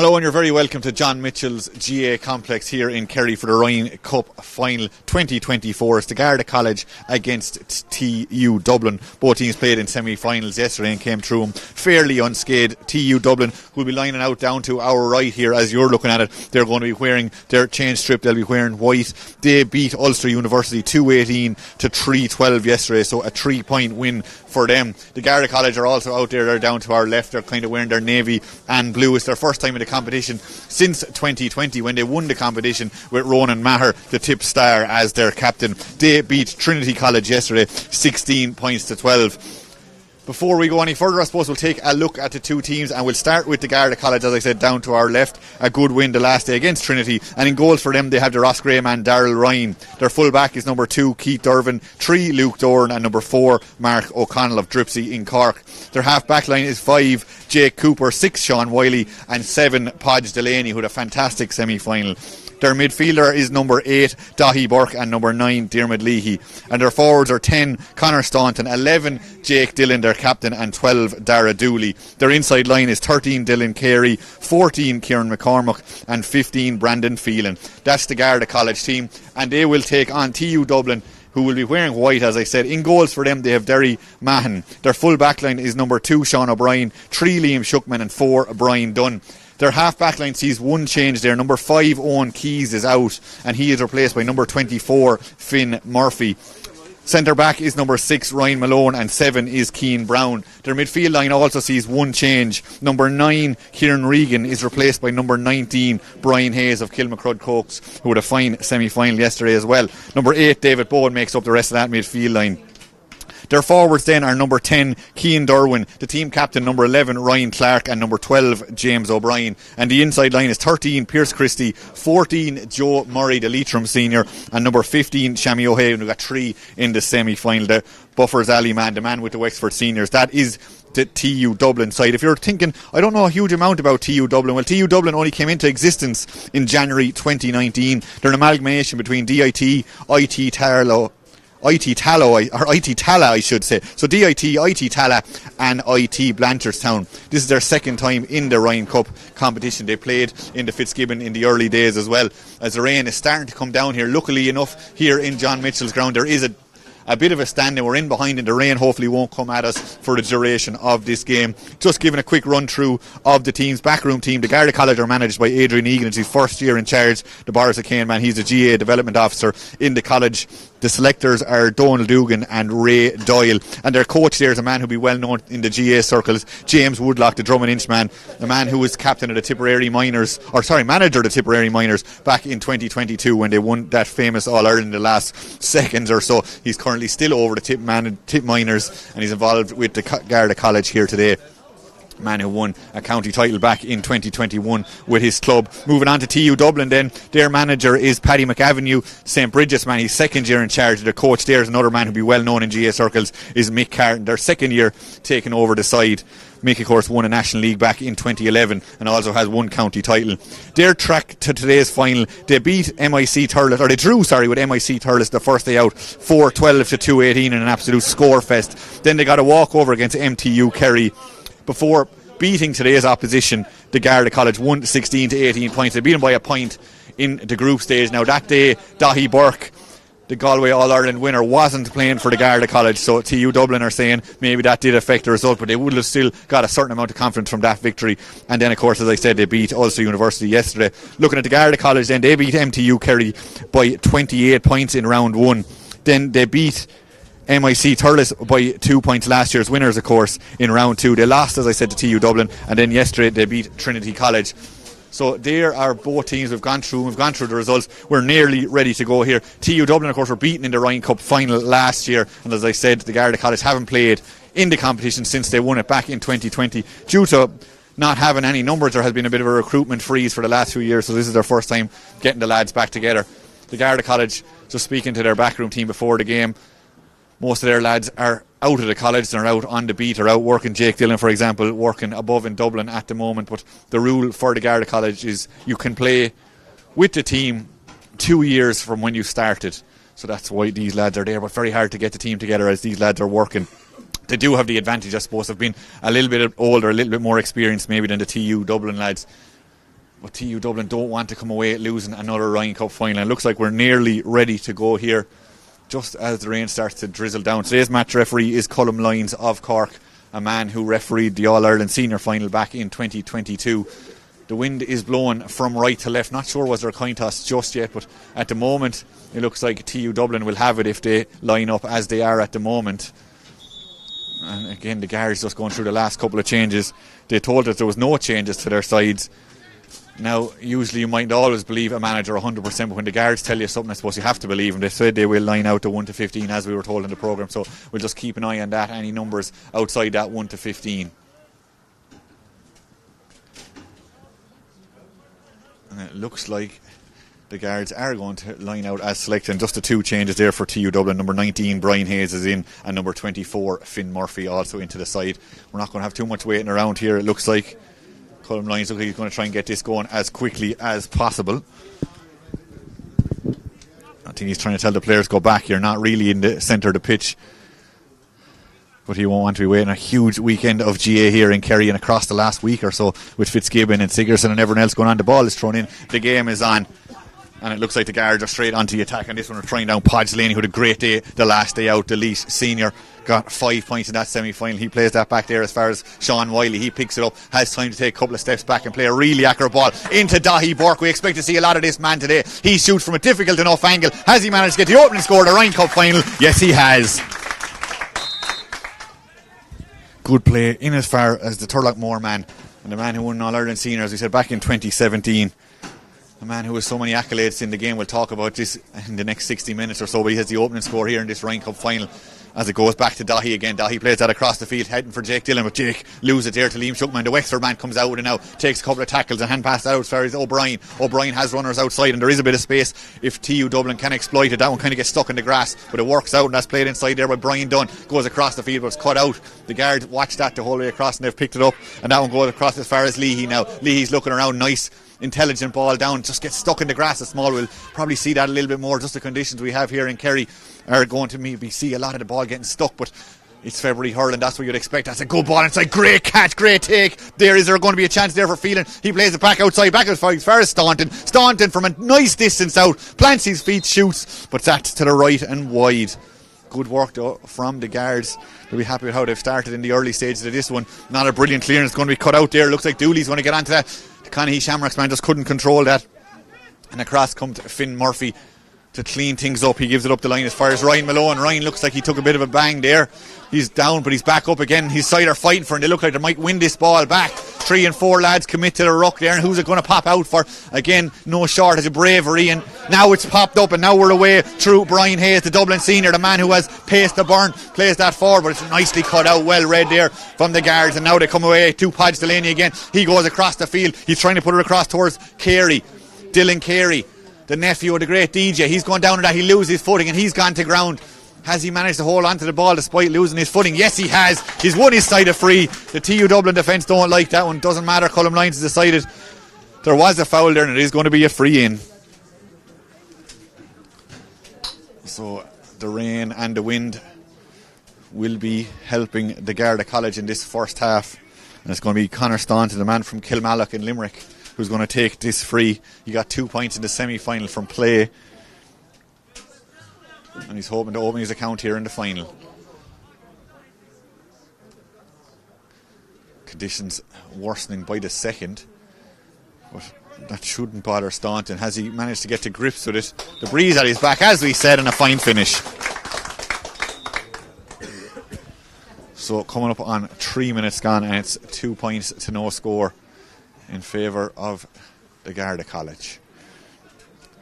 Hello and you're very welcome to John Mitchell's GA Complex here in Kerry for the Ryan Cup Final 2024. It's the Garda College against TU Dublin. Both teams played in semi-finals yesterday and came through them fairly unscathed. TU Dublin will be lining out down to our right here as you're looking at it. They're going to be wearing their change strip. They'll be wearing white. They beat Ulster University 2-18 to 3-12 yesterday, so a 3-point win for them. The Garda College are also out there. They're down to our left. They're kind of wearing their navy and blue. It's their first time in the competition since 2020 when they won the competition with Ronan Maher, the tip star, as their captain. They beat Trinity College yesterday 16 points to 12. Before we go any further, I suppose we'll take a look at the two teams, and we'll start with the Garda College, as I said, down to our left. A good win the last day against Trinity, and in goals for them they have the Ross Gray man Darrell Ryan. Their full back is number 2 Keith Durvin, 3 Luke Doran, and number 4 Mark O'Connell of Dripsy in Cork. Their half back line is 5 Jake Cooper, 6 Sean Wiley, and 7 Podge Delaney, who had a fantastic semi-final. Their midfielder is number 8 Dahi Burke and number 9 Diarmid Leahy, and their forwards are 10 Conor Staunton, 11 Jake Dillon their captain, and 12 Dara Dooley. Their inside line is 13 Dylan Carey, 14 Kieran McCormack, and 15 Brandon Phelan. That's the Garda College team, and they will take on TU Dublin, who will be wearing white, as I said. In goals for them they have Derry Mahan. Their full back line is number 2 Sean O'Brien, 3 Liam Shuckman, and 4 Brian Dunn. Their half-back line sees one change there. Number 5, Owen Keys, is out, and he is replaced by number 24, Finn Murphy. Centre-back is number 6, Ryan Malone, and 7 is Keane Brown. Their midfield line also sees one change. Number 9, Kieran Regan, is replaced by number 19, Brian Hayes of Kilmacrud Cokes, who had a fine semi-final yesterday as well. Number 8, David Bowen, makes up the rest of that midfield line. Their forwards then are number 10, Cian Derwin, the team captain, number 11, Ryan Clark, and number 12, James O'Brien. And the inside line is 13, Pierce Christie, 14, Joe Murray, the Leitrim senior, and number 15, Shammy O'Hagan, who got 3 in the semi-final. The Buffers Alley man, the man with the Wexford seniors. That is the TU Dublin side. If you're thinking, I don't know a huge amount about TU Dublin, well, TU Dublin only came into existence in January 2019. They're an amalgamation between DIT, IT Tala, I should say. So DIT, IT Tala, and IT Blanchardstown. This is their second time in the Ryan Cup competition. They played in the Fitzgibbon in the early days as well. As the rain is starting to come down here, luckily enough, here in John Mitchell's ground, there is a bit of a standing. We're in behind, and the rain hopefully won't come at us for the duration of this game. Just giving a quick run through of the team's backroom team. The Garda College are managed by Adrian Egan. It's his first year in charge. The Boris O'Kane man, he's the GA development officer in the college. The selectors are Donald Dugan and Ray Doyle, and their coach there is a man who'll be well known in the GA circles, James Woodlock, the drum and inch man, a man who was captain of the Tipperary Miners, manager of the Tipperary Miners back in 2022 when they won that famous All-Ireland in the last seconds or so. He's currently still over the Tip Miners, and he's involved with the Garda College here today. Man who won a county title back in 2021 with his club. Moving on to TU Dublin then, their manager is Paddy McAvenue, St. Bridget's man. He's second year in charge. Their coach there is another man who'll be well known in GA circles, is Mick Carton. Their second year taking over the side. Mick, of course, won a National League back in 2011 and also has one county title. Their track to today's final, they beat MIC Thurles, or they drew, with MIC Thurles the first day out, 4-12 to 2-18 in an absolute score fest. Then they got a walkover against MTU Kerry before beating today's opposition. The Garda College won 16 to 18 points. They beat them by a point in the group stage. Now that day, Dahi Burke, the Galway All-Ireland winner, wasn't playing for the Garda College, so TU Dublin are saying maybe that did affect the result, but they would have still got a certain amount of confidence from that victory. And then, of course, as I said, they beat Ulster University yesterday. Looking at the Garda College then, they beat MTU Kerry by 28 points in round 1. Then they beat MIC Thurles by 2 points, last year's winners, of course, in round 2. They lost, as I said, to TU Dublin, and then yesterday they beat Trinity College. So there are both teams. We've gone through the results. We're nearly ready to go here. TU Dublin, of course, were beaten in the Ryan Cup final last year, and as I said, the Garda College haven't played in the competition since they won it back in 2020 due to not having any numbers. There has been a bit of a recruitment freeze for the last few years, so this is their first time getting the lads back together. The Garda College, just speaking to their backroom team before the game, most of their lads are out of the college. They're out on the beat or out working. Jake Dillon, for example, working above in Dublin at the moment. But the rule for the Garda College is you can play with the team 2 years from when you started. So that's why these lads are there. But very hard to get the team together as these lads are working. They do have the advantage, I suppose, of being a little bit older, a little bit more experienced maybe than the TU Dublin lads. But TU Dublin don't want to come away losing another Ryan Cup final. It looks like we're nearly ready to go here, just as the rain starts to drizzle down. Today's match referee is Colm Lyons of Cork, a man who refereed the All-Ireland Senior Final back in 2022. The wind is blowing from right to left. Not sure was there a coin toss just yet, but at the moment it looks like TU Dublin will have it if they line up as they are at the moment. And again, the guards just going through the last couple of changes. They told us there was no changes to their sides. Now, usually you might always believe a manager 100%, but when the guards tell you something, I suppose you have to believe them. They said they will line out to 1 to 15 as we were told in the programme, so we'll just keep an eye on that, any numbers outside that 1 to 15. And it looks like the guards are going to line out as selected, and just the 2 changes there for TU Dublin. Number 19 Brian Hayes is in, and number 24 Finn Murphy also into the side. We're not going to have too much waiting around here. It looks like Colm Lyons looks like he's going to try and get this going as quickly as possible. I think he's trying to tell the players go back. You're not really in the centre of the pitch, but he won't want to be waiting a huge weekend of GA here in Kerry and across the last week or so with Fitzgibbon and Sigerson and everyone else going on. The ball is thrown in, the game is on, and it looks like the guards are straight onto the attack, and this one are trying down Podge Delaney, who had a great day the last day out. The Leash senior got 5 points in that semi-final. He plays that back there as far as Sean Wiley. He picks it up, has time to take a couple of steps back and play a really accurate ball into Dahi Burke. We expect to see a lot of this man today. He shoots from a difficult enough angle. Has he managed to get the opening score of the Ryan Cup final? Yes, he has. Good play in as far as the Turlough man, and the man who won All-Ireland Senior, as we said, back in 2017. A man who has so many accolades in the game. We'll talk about this in the next 60 minutes or so, but he has the opening score here in this Ryan Cup final as it goes back to Dahi again. Dahi plays that across the field, heading for Jake Dillon, but Jake loses it there to Liam Shuckman. The Wexford man comes out and now takes a couple of tackles and hand pass that out as far as O'Brien. O'Brien has runners outside, and there is a bit of space if TU Dublin can exploit it. That one kind of gets stuck in the grass, but it works out, and that's played inside there by Brian Dunn. Goes across the field, but it's cut out. The guard watched that the whole way across, and they've picked it up, and that one goes across as far as Leahy now. Leahy's looking around, nice intelligent ball down, just gets stuck in the grass. A small, we'll probably see that a little bit more. Just the conditions we have here in Kerry are going to maybe see a lot of the ball getting stuck, but it's February hurling, that's what you'd expect. That's a good ball inside, great catch, great take there. Is there going to be a chance there for Phelan? He plays it back outside, back as far as Staunton from a nice distance out, plants his feet, shoots, but that's to the right and wide. Good work though from the guards. They'll be happy with how they've started in the early stages of this one. Not a brilliant clearance, going to be cut out there. Looks like Dooley's going to get onto that. The Conahee Shamrocks man just couldn't control that, and across comes Finn Murphy to clean things up. He gives it up the line as far as Ryan Malone. Ryan looks like he took a bit of a bang there. He's down, but he's back up again. His side are fighting for it, and they look like they might win this ball back. 3 and 4 lads commit to the ruck there, and who's it going to pop out for? Again, no shortage of bravery, and now it's popped up, and now we're away through Brian Hayes, the Dublin senior, the man who has paced the burn, plays that forward, but it's nicely cut out, well read there from the guards, and now they come away to Podge Delaney again. He goes across the field, he's trying to put it across towards Carey, Dylan Carey, the nephew of the great DJ. He's gone down to that, he loses his footing, and he's gone to ground. Has he managed to hold on to the ball despite losing his footing? Yes, he has. He's won his side of free. The TU Dublin defence don't like that one. Doesn't matter. Colm Lyons has decided there was a foul there, and it is going to be a free in. So the rain and the wind will be helping the Garda College in this first half, and it's going to be Conor Staunton, the man from Kilmallock in Limerick, who's going to take this free. He got 2 points in the semi-final from play, and he's hoping to open his account here in the final. Conditions worsening by the second, but that shouldn't bother Staunton. Has he managed to get to grips with it? The breeze at his back, as we said, and a fine finish. So coming up on 3 minutes gone, and it's 2 points to no score in favour of the Garda College.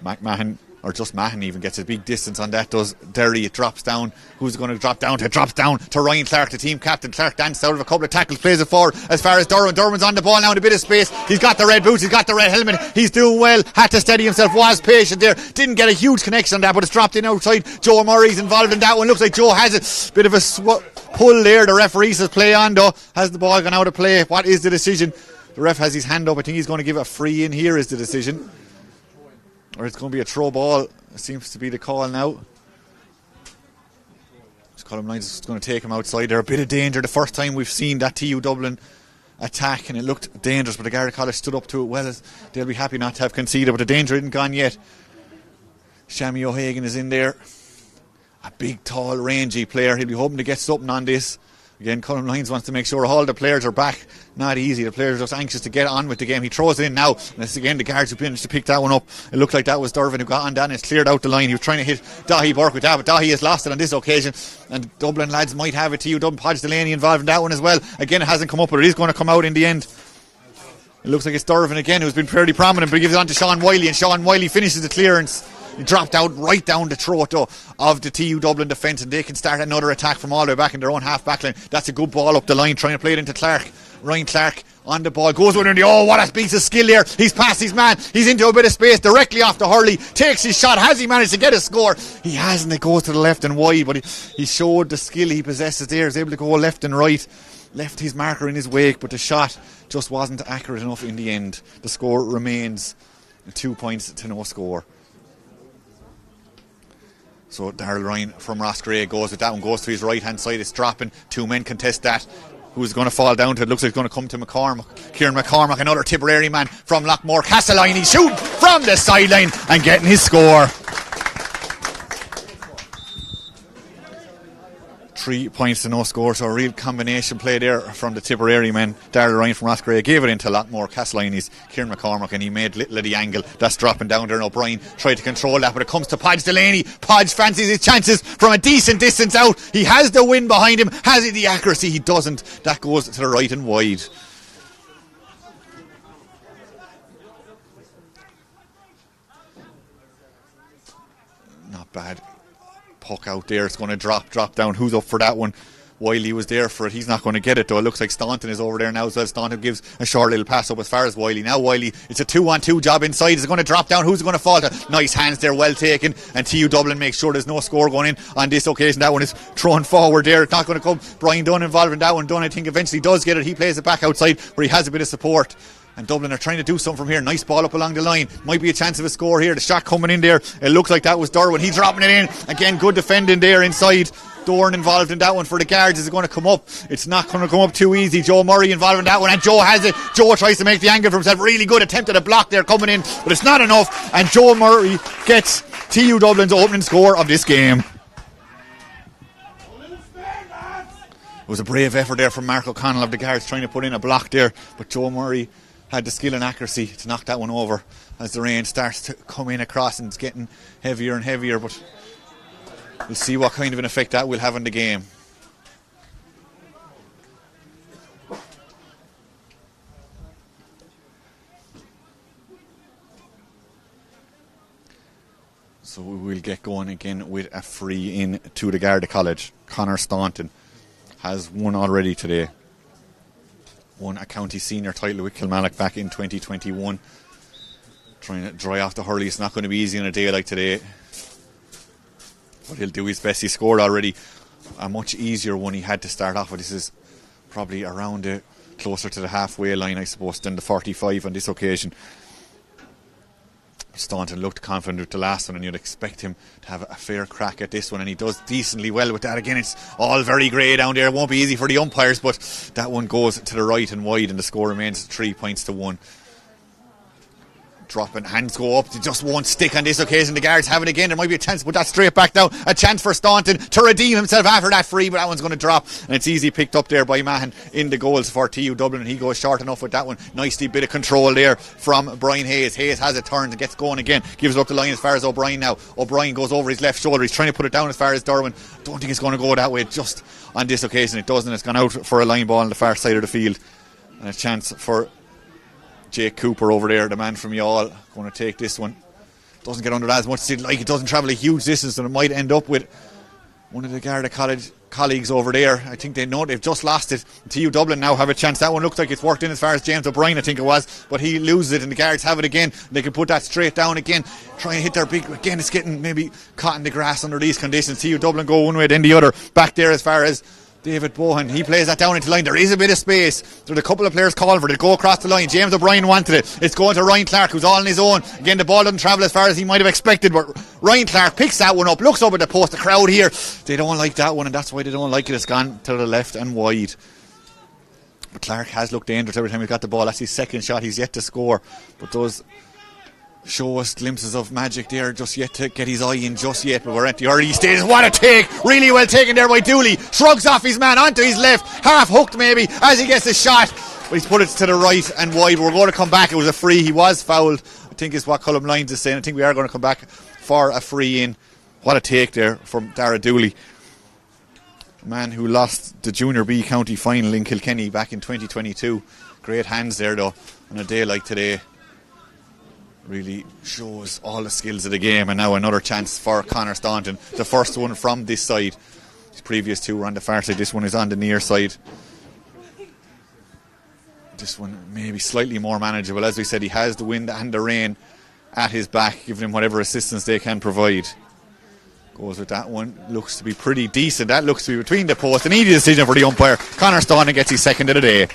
McMahon, or just Mahon, even gets a big distance on that, does Derry. It drops down. Who's going to drop down to? It drops down to Ryan Clark, the team captain. Clark danced out of a couple of tackles, plays it forward as far as Durham. Durham's on the ball now in a bit of space. He's got the red boots, he's got the red helmet, he's doing well, had to steady himself, was patient there, didn't get a huge connection on that, but it's dropped in outside. Joe Murray's involved in that one. Looks like Joe has it. Bit of a pull there. The referee says play on though. Has the ball gone out of play? What is the decision? The ref has his hand up. I think he's going to give a free in here is the decision, or it's going to be a throw ball. It seems to be the call now. Colm Lyons is going to take him outside. They're a bit of danger. The first time we've seen that TU Dublin attack, and it looked dangerous, but the Garda College stood up to it well. As they'll be happy not to have conceded, but the danger isn't gone yet. Shammy O'Hagan is in there. A big, tall, rangy player. He'll be hoping to get something on this. Again, Colm Lyons wants to make sure all the players are back. Not easy. The players are just anxious to get on with the game. He throws it in now. And it's again the guards who managed to pick that one up. It looked like that was Dervin who got on that and it's cleared out the line. He was trying to hit Dahi Burke with that, but Dahi has lost it on this occasion. And Dublin lads might have it. TU Dublin, Podge Delaney involved in that one as well. Again, it hasn't come up, but it is going to come out in the end. It looks like it's Dervin again, who's been fairly prominent, but he gives it on to Sean Wiley, and Sean Wiley finishes the clearance. He dropped out right down the throat of the TU Dublin defence, and they can start another attack from all the way back in their own half back line. That's a good ball up the line, trying to play it into Clark. Ryan Clark on the ball, goes with it. Oh, what a piece of skill there. He's past his man. He's into a bit of space directly off the Hurley. Takes his shot. Has he managed to get a score? He hasn't. It goes to the left and wide, but he showed the skill he possesses there. He's able to go left and right. Left his marker in his wake, but the shot just wasn't accurate enough in the end. The score remains 2 points to no score. So Darrell Ryan from Roscrea goes with that one, goes to his right hand side. It's dropping. 2 men contest that. Who's going to fall down to it? Looks like it's going to come to McCormack. Kieran McCormack, another Tipperary man from Lockmore. Castellini shooting from the sideline and getting his score. 3 points to no score, so a real combination play there from the Tipperary men. Darrell Ryan from Roscrea gave it into Lockmore. Castellini's Kieran McCormack, and he made little of the angle. That's dropping down there, and O'Brien tried to control that, but it comes to Podge Delaney. Podge fancies his chances from a decent distance out. He has the wind behind him. Has he the accuracy? He doesn't. That goes to the right and wide. Not bad. Puck out there, it's going to drop down. Who's up for that one? Wiley was there for it. He's not going to get it though. It looks like Staunton is over there now as well. Staunton gives a short little pass up as far as Wiley. Now Wiley, it's a 2-on-2 job inside. Is it going to drop down? Who's it going to fall to? Nice hands there, well taken. And TU Dublin makes sure there's no score going in on this occasion. That one is thrown forward there. It's not going to come. Brian Dunn involved in that one. Dunn, I think, eventually does get it. He plays it back outside where he has a bit of support. And Dublin are trying to do something from here. Nice ball up along the line. Might be a chance of a score here. The shot coming in there. It looks like that was Derwin. He's dropping it in. Again, good defending there inside. Dorn involved in that one for the guards. Is it going to come up? It's not going to come up too easy. Joe Murray involved in that one, and Joe has it. Joe tries to make the angle for himself. Really good attempt at a block there coming in, but it's not enough. And Joe Murray gets TU Dublin's opening score of this game. It was a brave effort there from Mark O'Connell of the guards trying to put in a block there, but Joe Murray had the skill and accuracy to knock that one over as the rain starts to come in across, and it's getting heavier and heavier, but we'll see what kind of an effect that will have on the game. So we will get going again with a free in to the Garda College. Conor Staunton has won already today. Won a county senior title with Kilmallock back in 2021. Trying to dry off the hurley. It's not going to be easy on a day like today, but he'll do his best. He scored already a much easier one he had to start off with. This is probably around closer to the halfway line, I suppose, than the 45 on this occasion. Staunton looked confident with the last one, and you'd expect him to have a fair crack at this one, and he does decently well with that. Again, it's all very grey down there. It won't be easy for the umpires, but that one goes to the right and wide, and the score remains 3 points to 1. Dropping, hands go up, they just won't stick on this occasion. The guards have it again. There might be a chance to put that straight back down. A chance for Staunton to redeem himself after that free, but that one's going to drop, and it's easy picked up there by Mahan in the goals for TU Dublin, and he goes short enough with that one. Nicely bit of control there from Brian Hayes. Hayes has it turned and gets going again. Gives it up the line as far as O'Brien now. O'Brien goes over his left shoulder. He's trying to put it down as far as Derwin. Don't think it's going to go that way. Just on this occasion it doesn't. It's gone out for a line ball on the far side of the field, and a chance for Jake Cooper over there, the man from Youghal, going to take this one. Doesn't get under that as much as he'd like. It doesn't travel a huge distance, and it might end up with one of the Garda College colleagues over there. I think they know they've just lost it. TU Dublin now have a chance. That one looks like it's worked in as far as James O'Brien, I think it was, but he loses it, and the guards have it again. They can put that straight down again. Try and hit their big. Again, it's getting maybe caught in the grass under these conditions. TU Dublin go one way, then the other. Back there as far as David Bohan, he plays that down into line. There is a bit of space. There's a couple of players called for it. Go across the line. James O'Brien wanted it. It's going to Ryan Clark, who's all on his own. Again, the ball doesn't travel as far as he might have expected, but Ryan Clark picks that one up, looks up at the post. The crowd here, they don't like that one, and that's why they don't like it. It's gone to the left and wide. But Clark has looked dangerous every time he's got the ball. That's his second shot. He's yet to score. But those show us glimpses of magic there, just yet to get his eye in just yet. But we're at the early stages. What a take! Really well taken there by Dooley. Shrugs off his man onto his left, half hooked maybe as he gets a shot. But he's put it to the right and wide. We're going to come back. It was a free. He was fouled, I think is what Colm Lyons is saying. I think we are going to come back for a free in. What a take there from Dara Dooley. A man who lost the Junior B County final in Kilkenny back in 2022. Great hands there though on a day like today. Really shows all the skills of the game. And now another chance for Conor Staunton. The first one from this side. His previous two were on the far side. This one is on the near side. This one maybe slightly more manageable. As we said, he has the wind and the rain at his back, giving him whatever assistance they can provide. Goes with that one. Looks to be pretty decent. That looks to be between the posts. An easy decision for the umpire. Conor Staunton gets his second of the day.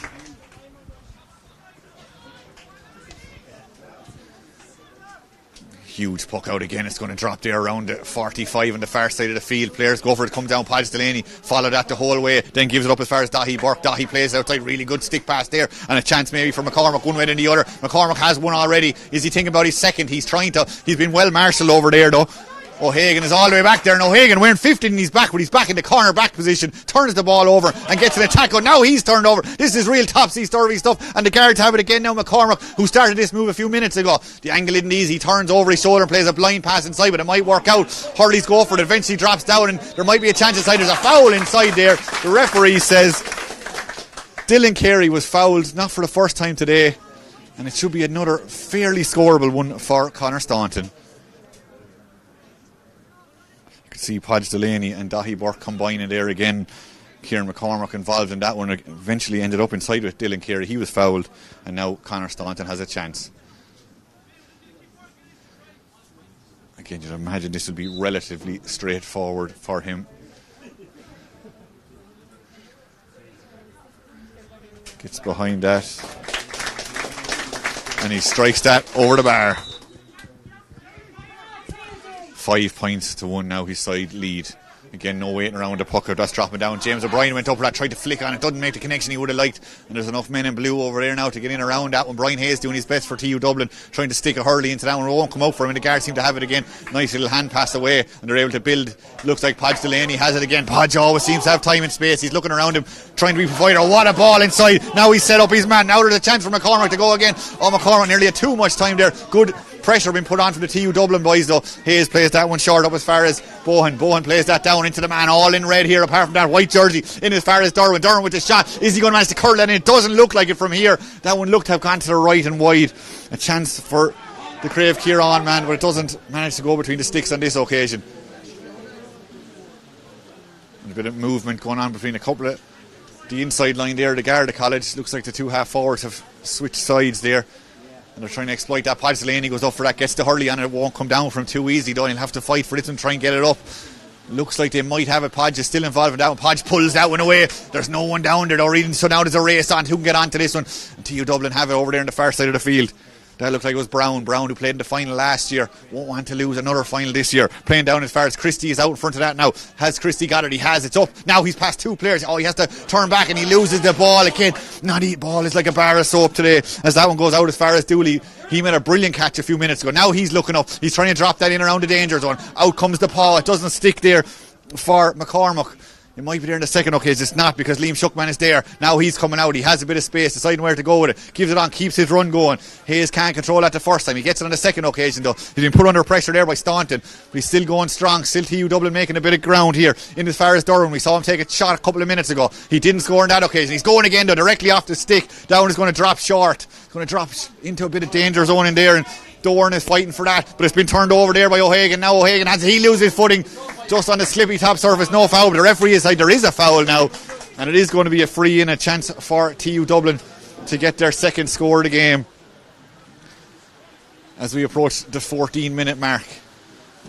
Huge puck out again. It's going to drop there around the 45 on the far side of the field. Players go for it, come down. Podge Delaney followed that the whole way, then gives it up as far as Dahi Burke. Dahi plays outside, really good stick pass there, and a chance maybe for McCormack one way and the other. McCormack has one already. Is he thinking about his second? He's been well marshalled over there though. O'Hagan is all the way back there, and O'Hagan wearing 15 in his back, but he's back in the corner back position, turns the ball over and gets an attack. Now he's turned over. This is real topsy-turvy stuff, and the guards have it again now. McCormack, who started this move a few minutes ago, the angle isn't easy. He turns over his shoulder and plays a blind pass inside, but it might work out. Hurley's go for it, eventually drops down, and there might be a chance inside. There's a foul inside there. The referee says Dylan Carey was fouled, not for the first time today, and it should be another fairly scoreable one for Conor Staunton. See Podge Delaney and Dahi Burke combining there again. Kieran McCormack involved in that one, eventually ended up inside with Dylan Carey. He was fouled, and now Conor Staunton has a chance. Again, you'd imagine this will be relatively straightforward for him. Gets behind that, and he strikes that over the bar. 5 points to 1 now, his side lead. Again, no waiting around the puck, that's dropping down. James O'Brien went up for that, tried to flick on it, doesn't make the connection he would have liked, and there's enough men in blue over there now to get in around that one. Brian Hayes doing his best for TU Dublin, trying to stick a Hurley into that one. It won't come out for him, and the guards seem to have it again. Nice little hand pass away, and they're able to build. Looks like Podge Delaney has it again. Podge always seems to have time and space. He's looking around him, trying to be provider. What a ball inside. Now he's set up his man. Now there's a chance for McCormack to go again. McCormack nearly had too much time there. Good pressure being put on from the TU Dublin boys though. Hayes plays that one short up as far as Bohan. Bohan plays that down into the man, all in red here, apart from that white jersey, in as far as Derwin. Derwin with the shot. Is he going to manage to curl that in? It doesn't look like it from here. That one looked to have gone to the right and wide. A chance for the Crave Kieran man, but it doesn't manage to go between the sticks on this occasion. And a bit of movement going on between a couple of the inside line there. The Garda College, looks like the two half forwards have switched sides there, and they're trying to exploit that. Podge Delaney goes up for that, gets the Hurley on it. It won't come down from too easy though. He'll have to fight for this and try and get it up. Looks like they might have it. Podge is still involved in that one. Podge pulls that one away. There's no one down there though, really. So now there's a race on who can get onto this one. And TU Dublin have it over there on the far side of the field. That looked like it was Brown, who played in the final last year. Won't want to lose another final this year. Playing down as far as Christie is out in front of that now. Has Christie got it? He has. It's up. Now he's past two players. He has to turn back and he loses the ball again. Ball is like a bar of soap today as that one goes out as far as Dooley. He made a brilliant catch a few minutes ago. Now he's looking up. He's trying to drop that in around the danger zone. Out comes the paw. It doesn't stick there for McCormack. It might be there in the second occasion. It's not, because Liam Shuckman is there. Now he's coming out. He has a bit of space, deciding where to go with it. Gives it on, keeps his run going. Hayes can't control that the first time. He gets it on the second occasion though. He's been put under pressure there by Staunton, but he's still going strong. Still TU Dublin making a bit of ground here in as far as Durham. We saw him take a shot a couple of minutes ago. He didn't score on that occasion. He's going again though, directly off the stick. Down is going to drop short. He's going to drop into a bit of danger zone in there, and Dorn is fighting for that, but it's been turned over there by O'Hagan. Now O'Hagan he loses footing just on the slippy top surface. No foul, but the referee is like there is a foul now, and it is going to be a free in, a chance for TU Dublin to get their second score of the game as we approach the 14-minute mark.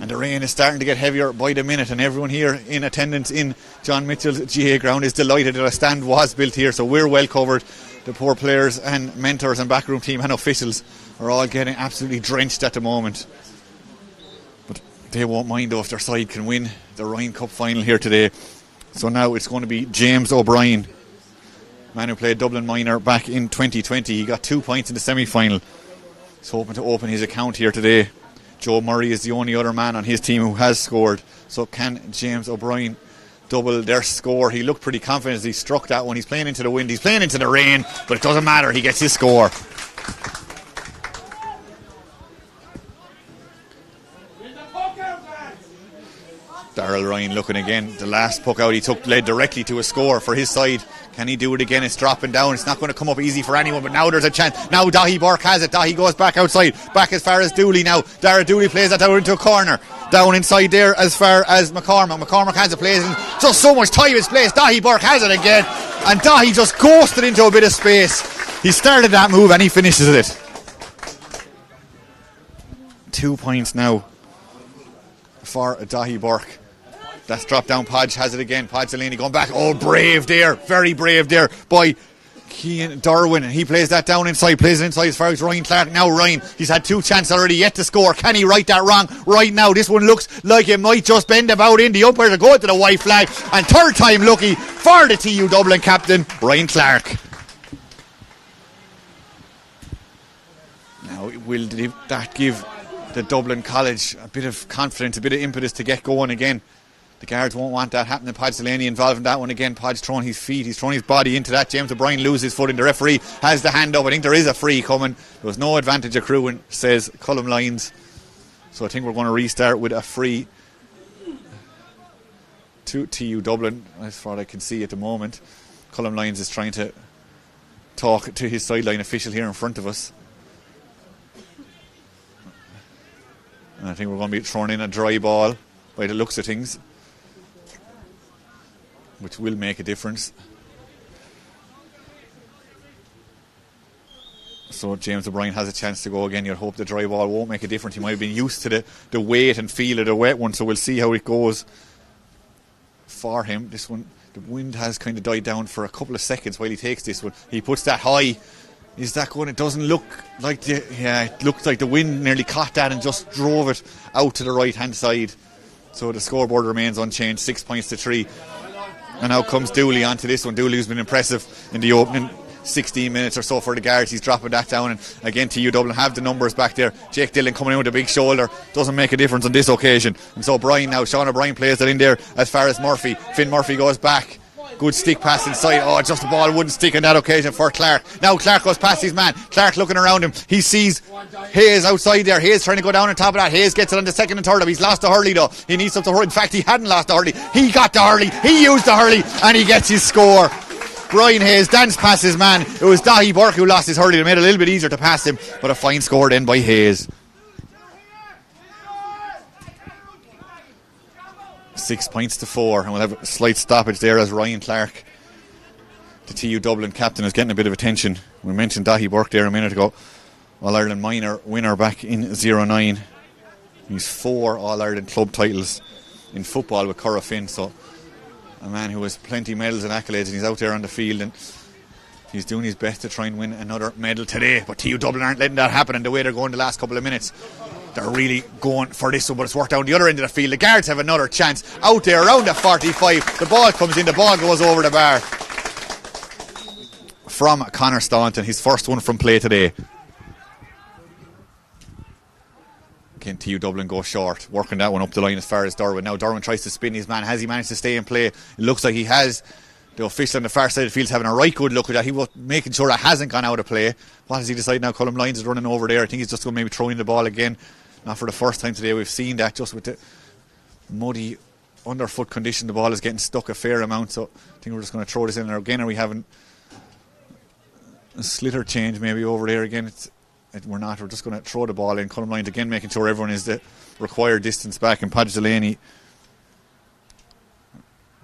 And the rain is starting to get heavier by the minute, and everyone here in attendance in John Mitchell's GA ground is delighted that a stand was built here, so we're well covered. The poor players and mentors and backroom team and officials are all getting absolutely drenched at the moment. But they won't mind though if their side can win the Ryan Cup final here today. So now it's going to be James O'Brien Man who played Dublin Minor back in 2020. He got 2 points in the semi-final. He's hoping to open his account here today. Joe Murray is the only other man on his team who has scored. So can James O'Brien double their score? He looked pretty confident as he struck that one. He's playing into the wind, he's playing into the rain, but it doesn't matter, he gets his score. Darrell Ryan looking again. The last puck out he took led directly to a score for his side. Can he do it again? It's dropping down. It's not going to come up easy for anyone, but now there's a chance. Now Dahi Burke has it. Dahi goes back outside, back as far as Dooley now. Dara Dooley plays that down into a corner. Down inside there as far as McCormack. McCormack has it, plays in just so much time is placed. Dahi Burke has it again, and Dahi just ghosted into a bit of space. He started that move and he finishes it. 2 points now for Dahi Burke. That's dropped down. Podge has it again. Podge Delaney going back. Oh, brave there. Very brave there by Cian Derwin. He plays that down inside. Plays it inside as far as Ryan Clark. Now Ryan, he's had 2 chances already yet to score. Can he right that wrong? Right now, this one looks like it might just bend about in. The umpire to go to the white flag. And third time lucky for the TU Dublin captain, Ryan Clark. Now, will that give the Dublin College a bit of confidence, a bit of impetus to get going again? The guards won't want that happening. Podge Delaney involved in that one again. Podge throwing his feet, he's throwing his body into that. James O'Brien loses his footing. The referee has the hand up. I think there is a free coming. There was no advantage accruing, says Colm Lyons. So I think we're going to restart with a free to TU Dublin, as far as I can see at the moment. Colm Lyons is trying to talk to his sideline official here in front of us. And I think we're going to be throwing in a dry ball by the looks of things, which will make a difference. So James O'Brien has a chance to go again. You'd hope the dry ball won't make a difference. He might have been used to the weight and feel of the wet one, so we'll see how it goes for him. This one, the wind has kind of died down for a couple of seconds while he takes this one. He puts that high. Is that going? It doesn't look like it looks like the wind nearly caught that and just drove it out to the right hand side. So the scoreboard remains unchanged, 6 points to 3. And now comes Dooley onto this one. Dooley, who's been impressive in the opening 16 minutes or so for the Guards. He's dropping that down, and again TU Dublin have the numbers back there. Jake Dillon coming in with a big shoulder. Doesn't make a difference on this occasion. And so Brian now, Sean O'Brien plays that in there as far as Murphy. Finn Murphy goes back. Good stick pass inside. Oh, just the ball wouldn't stick on that occasion for Clark. Now Clark goes past his man. Clark looking around him. He sees Hayes outside there. Hayes trying to go down on top of that. Hayes gets it on the second and third. He's lost to Hurley though. He needs something to hurry. In fact, he hadn't lost to Hurley. He got to Hurley. He used the Hurley and he gets his score. Brian Hayes danced past his man. It was Dahi Burke who lost his Hurley. It made it a little bit easier to pass him, but a fine score then by Hayes. 6 points to 4, and we'll have a slight stoppage there as Ryan Clark, the TU Dublin captain, is getting a bit of attention. We mentioned Dahi Burke there a minute ago. All-Ireland minor winner back in 09. He's 4 All-Ireland club titles in football with Curragh Finn, so a man who has plenty of medals and accolades, and he's out there on the field and he's doing his best to try and win another medal today. But TU Dublin aren't letting that happen, and the way they're going the last couple of minutes, they're really going for this one, but it's worked out on the other end of the field. The Guards have another chance out there around the 45. The ball comes in, the ball goes over the bar from Conor Staunton, his first one from play today. Again, TU Dublin go short, working that one up the line as far as Derwin. Now Derwin tries to spin his man. Has he managed to stay in play? It looks like he has. The official on the far side of the field is having a right good look at that. He was making sure that hasn't gone out of play. What has he decided now? Colm Lyons is running over there. I think he's just going to maybe throw in the ball again. Not for the first time today. We've seen that just with the muddy underfoot condition. The ball is getting stuck a fair amount. So I think we're just going to throw this in there again. Are we having a sliotar change maybe over there again? We're not. We're just going to throw the ball in. Colm Lyons again making sure everyone is the required distance back. And Podge Delaney.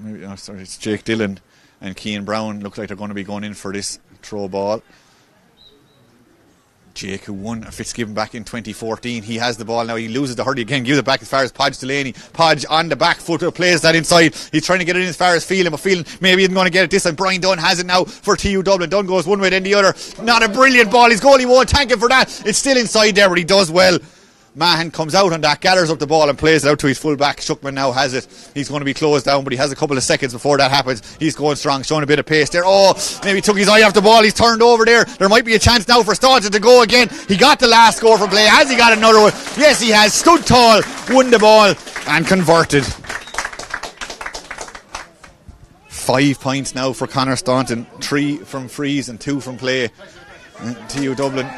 It's Jake Dillon and Cian Brown look like they're going to be going in for this throw ball. Jake, who won a Fitzgibbon back in 2014, he has the ball now. He loses the Hurley again, gives it back as far as Podge Delaney. Podge on the back foot plays that inside. He's trying to get it in as far as Phelan, but Phelan maybe isn't going to get it this time. Brian Dunn has it now for TU Dublin. Dunn goes one way then the other. Not a brilliant ball. His goalie won't thank him for that. It's still inside there, but he does well. Mahan comes out on that, gathers up the ball and plays it out to his full back. Shuckman now has it. He's going to be closed down, but he has a couple of seconds before that happens. He's going strong, showing a bit of pace there. Oh, maybe took his eye off the ball. He's turned over there. There might be a chance now for Staunton to go again. He got the last score from play. Has he got another one? Yes, he has. Stood tall, won the ball and converted. 5 points now for Conor Staunton. 3 from frees and 2 from play. TU Dublin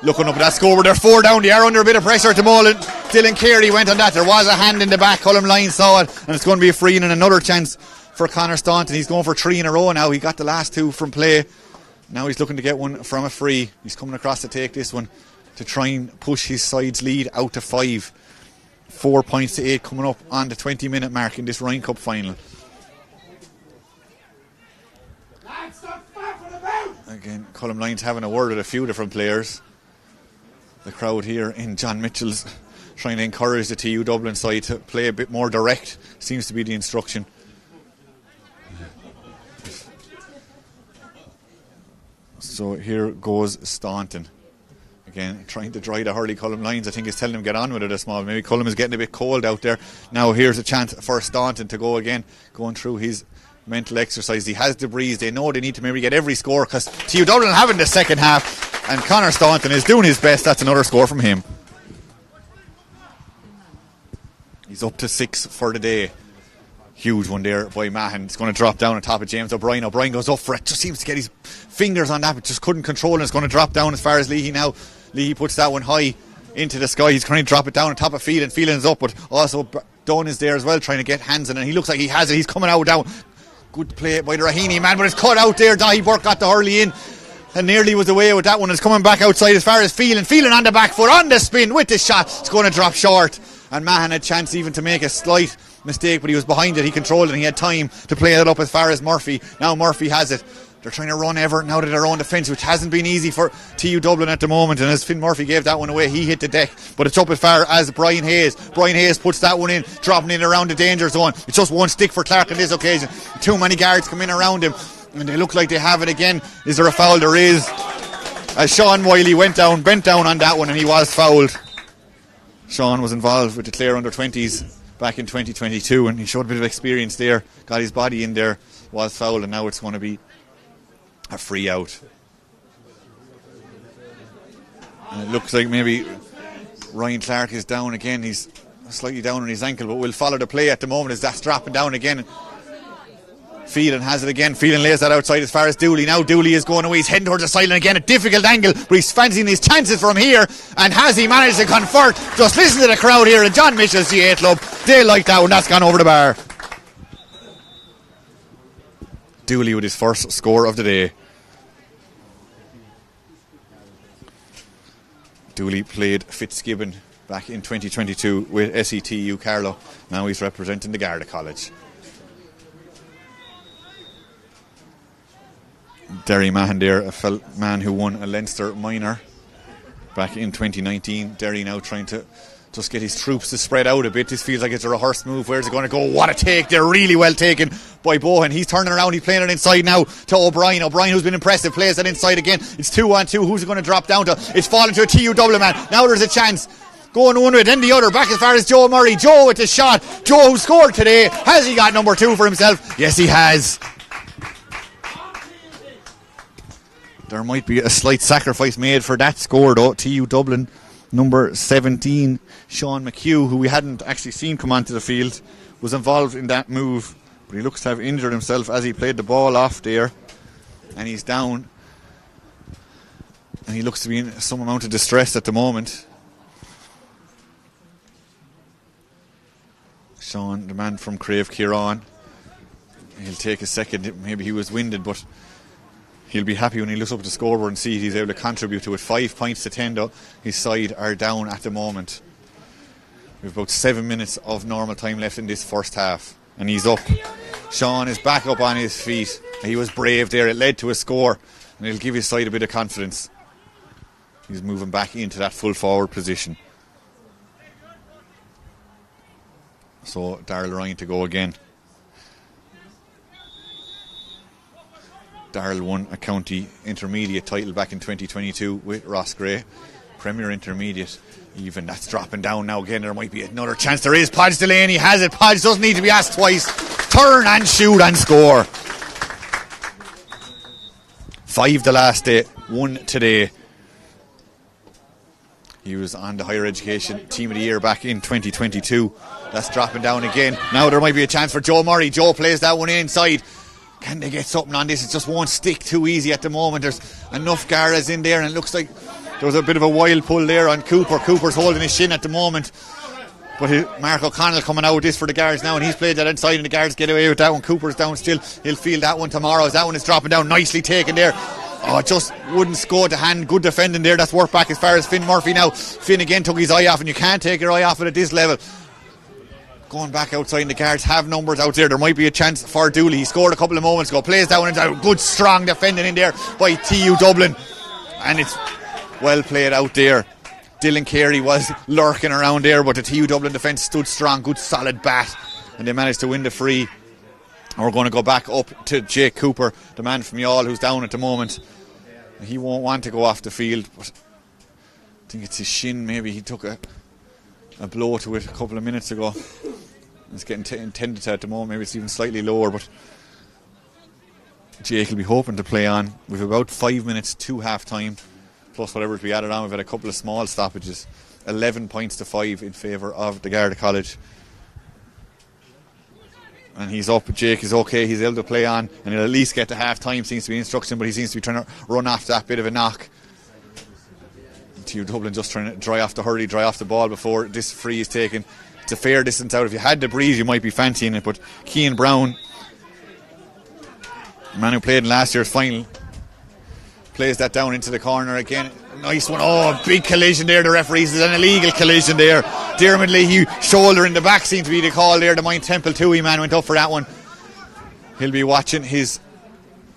looking up at that score. They're 4 down. They are under a bit of pressure at the moment. Dylan Carey went on that. There was a hand in the back. Colm Lyons saw it, and it's going to be a free and another chance for Conor Staunton. He's going for 3 in a row now. He got the last 2 from play. Now he's looking to get one from a free. He's coming across to take this one to try and push his side's lead out to 5. 4 points to 8 coming up on the 20-minute mark in this Ryan Cup final. Again, Colm Lyons having a word with a few different players. The crowd here in John Mitchell's trying to encourage the TU Dublin side to play a bit more direct, seems to be the instruction. So here goes Staunton. Again, trying to dry the hurley. Colm Lyons, I think, is telling him get on with it a small. Maybe Colm is getting a bit cold out there. Now here's a chance for Staunton to go again, going through his mental exercise. He has the breeze. They know they need to maybe get every score because TU Dublin having the second half, and Conor Staunton is doing his best. That's another score from him. He's up to 6 for the day. Huge one there by Mahan. It's going to drop down on top of James O'Brien. O'Brien goes up for it. Just seems to get his fingers on that, but just couldn't control it. It's going to drop down as far as Leahy now. Leahy puts that one high into the sky. He's trying to drop it down on top of Phelan. Phelan's up, but also Dunn is there as well, trying to get hands in it. And he looks like he has it. He's coming out down. Good play by the Raheny man, but it's cut out there. Dahi Burke got the hurley in and nearly was away with that one. It's coming back outside as far as Phelan. Phelan on the back foot, on the spin with the shot. It's going to drop short. And Mahan had a chance even to make a slight mistake, but he was behind it. He controlled it and he had time to play it up as far as Murphy. Now Murphy has it. They're trying to run Everton out of their own defence, which hasn't been easy for TU Dublin at the moment. And as Finn Murphy gave that one away, he hit the deck. But it's up as far as Brian Hayes. Brian Hayes puts that one in, dropping it around the danger zone. It's just one stick for Clark on this occasion. Too many guards come in around him, and they look like they have it again. Is there a foul? There is. As Sean Wiley bent down on that one, and he was fouled. Sean was involved with the Clare under-20s back in 2022, and he showed a bit of experience there. Got his body in there, was fouled, and now it's going to be a free out. And it looks like maybe Ryan Clark is down again. He's slightly down on his ankle, but we'll follow the play at the moment as that's dropping down again. Phelan has it again. Phelan lays that outside as far as Dooley. Now Dooley is going away. He's heading towards the sideline again. A difficult angle, but he's fancying his chances from here. And has he managed to convert? Just listen to the crowd here at John Mitchell's GA Club. They like that one. That's gone over the bar. Dooley with his first score of the day. Dooley played Fitzgibbon back in 2022 with SETU Carlow. Now he's representing the Garda College. Derry Mahan there, a man who won a Leinster minor back in 2019. Derry now trying to just get his troops to spread out a bit. This feels like it's a rehearsed move. Where's it going to go? What a take. They're really well taken by Bohan. He's turning around. He's playing it inside now to O'Brien. O'Brien, who's been impressive, plays it inside again. It's 2-on-2. Who's it going to drop down to? It's falling to a TU Dublin man. Now there's a chance. Going one way, then the other. Back as far as Joe Murray. Joe with the shot. Joe, who scored today. Has he got number 2 for himself? Yes, he has. There might be a slight sacrifice made for that score though. TU Dublin, number 17, Sean McHugh, who we hadn't actually seen come onto the field, was involved in that move, but he looks to have injured himself as he played the ball off there, and he's down, and he looks to be in some amount of distress at the moment. Sean, the man from Crave Kieran, he'll take a second. Maybe he was winded, but he'll be happy when he looks up at the scoreboard and sees he's able to contribute to it. 5 points to 10 though. His side are down at the moment. We've about 7 minutes of normal time left in this first half, and he's up. Sean is back up on his feet. He was brave there. It led to a score, and it'll give his side a bit of confidence. He's moving back into that full forward position. So Darrell Ryan to go again. Darrell won a county intermediate title back in 2022 with Ross Gray. Premier Intermediate. Even that's dropping down now again. There might be another chance. There is. Podge Delaney has it. Podge doesn't need to be asked twice. Turn and shoot and score. 5 the last day, 1 today. He was on the Higher Education Team of the Year back in 2022. That's dropping down again. Now there might be a chance for Joe Murray. Joe plays that one inside. Can they get something on this? It just won't stick too easy at the moment. There's enough Garras in there, and it looks like there was a bit of a wild pull there on Cooper. Cooper's holding his shin at the moment. But Mark O'Connell coming out with this for the Guards now, and he's played that inside, and the Guards get away with that one. Cooper's down still. He'll field that one tomorrow. As that one is dropping down, nicely taken there. Oh, just wouldn't score the hand. Good defending there. That's worked back as far as Finn Murphy now. Finn again took his eye off, and you can't take your eye off it at this level. Going back outside, and the Guards have numbers out there. There might be a chance for Dooley. He scored a couple of moments ago. Plays that one into good strong defending in there by TU Dublin, and it's well played out there. Dylan Carey was lurking around there, but the TU Dublin defence stood strong. Good solid bat, and they managed to win the free. And we're going to go back up to Jake Cooper, the man from Youghal, who's down at the moment. He won't want to go off the field, but I think it's his shin. Maybe he took a blow to it a couple of minutes ago. It's getting intended to at the moment. Maybe it's even slightly lower, but Jake will be hoping to play on. We've about 5 minutes to half time, plus whatever's we added on. We've had a couple of small stoppages. 11 points to 5 in favour of the Garda College. And he's up. Jake is okay. He's able to play on, and he'll at least get to half time. Seems to be instruction, but he seems to be trying to run off that bit of a knock. TU Dublin just trying to dry off the ball before this free is taken. It's a fair distance out. If you had the breeze, you might be fancying it, but Cian Brown, the man who played in last year's final, plays that down into the corner again. Nice one. Oh, a big collision there. The referee says an illegal collision there. Dermot Leahy, shoulder in the back seemed to be the call there. The Mine Temple Toohey man went up for that one. He'll be watching his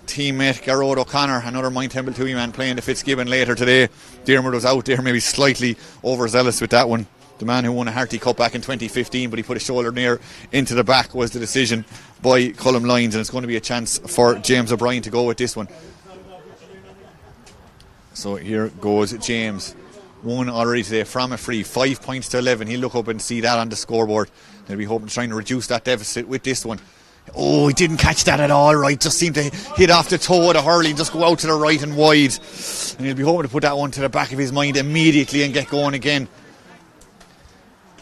teammate Garrod O'Connor, another Mine Temple Toohey man, playing the Fitzgibbon later today. Dermot was out there, maybe slightly overzealous with that one. The man who won a Harty Cup back in 2015, but he put his shoulder near into the back, was the decision by Cullum Lyons, and it's going to be a chance for James O'Brien to go with this one. So here goes James. One already today from a free. 5 points to 11. He'll look up and see that on the scoreboard. He'll be hoping to trying to reduce that deficit with this one. Oh, he didn't catch that at all right. Just seemed to hit off the toe of the hurley and just go out to the right and wide. And he'll be hoping to put that one to the back of his mind immediately and get going again.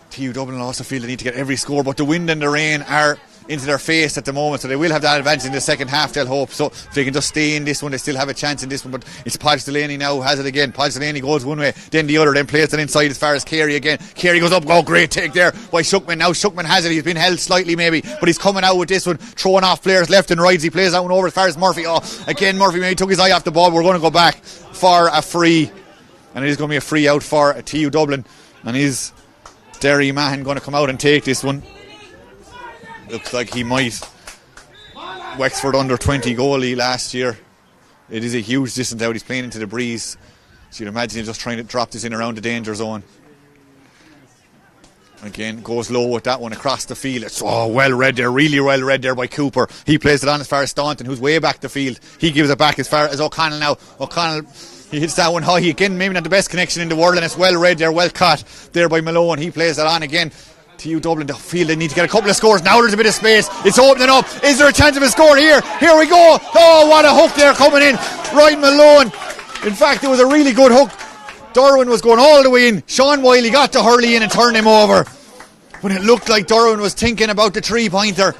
TU Dublin also feel they need to get every score, but the wind and the rain are into their face at the moment, so they will have that advantage in the second half, they'll hope. So if they can just stay in this one, they still have a chance in this one. But it's Podge Delaney now who has it again. Podge Delaney goes one way, then the other, then plays it inside as far as Carey again. Carey goes up. Oh, great take there by Shuckman. Now Shuckman has it. He's been held slightly maybe, but he's coming out with this one, throwing off players left and right. He plays that one over as far as Murphy. Oh, again Murphy maybe took his eye off the ball. We're going to go back for a free, and it is going to be a free out for TU Dublin. And is Derry Mahan going to come out and take this one? Looks like he might. Wexford under 20 goalie last year. It is a huge distance out. He's playing into the breeze, so you'd imagine he's just trying to drop this in around the danger zone. Again, goes low with that one across the field. It's well read there, really well read there by Cooper. He plays it on as far as Staunton, who's way back the field. He gives it back as far as O'Connell now. O'Connell, he hits that one high again, maybe not the best connection in the world, and it's well read there, well caught there by Malone. He plays it on again. TU Dublin to feel they need to get a couple of scores. Now there's a bit of space. It's opening up. Is there a chance of a score here? Here we go. Oh, what a hook there coming in. Ryan Malone. In fact, it was a really good hook. Derwin was going all the way in. Sean Wiley got to Hurley in and turned him over. When it looked like Derwin was thinking about the 3-pointer.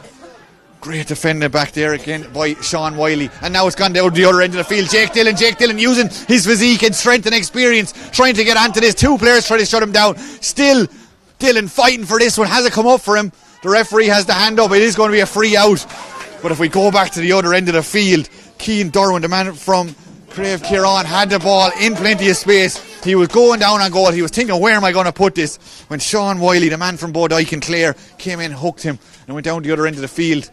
Great defending back there again by Sean Wiley. And now it's gone down the other end of the field. Jake Dillon using his physique and strength and experience, trying to get onto this. Two players trying to shut him down. Still Dillon fighting for this one. Has it come up for him? The referee has the hand up. It is going to be a free out. But if we go back to the other end of the field, Cian Derwin, the man from Crave Kieran, had the ball in plenty of space. He was going down on goal. He was thinking, where am I going to put this? When Sean Wiley, the man from Bodyke and Clare, came in, hooked him, and went down the other end of the field.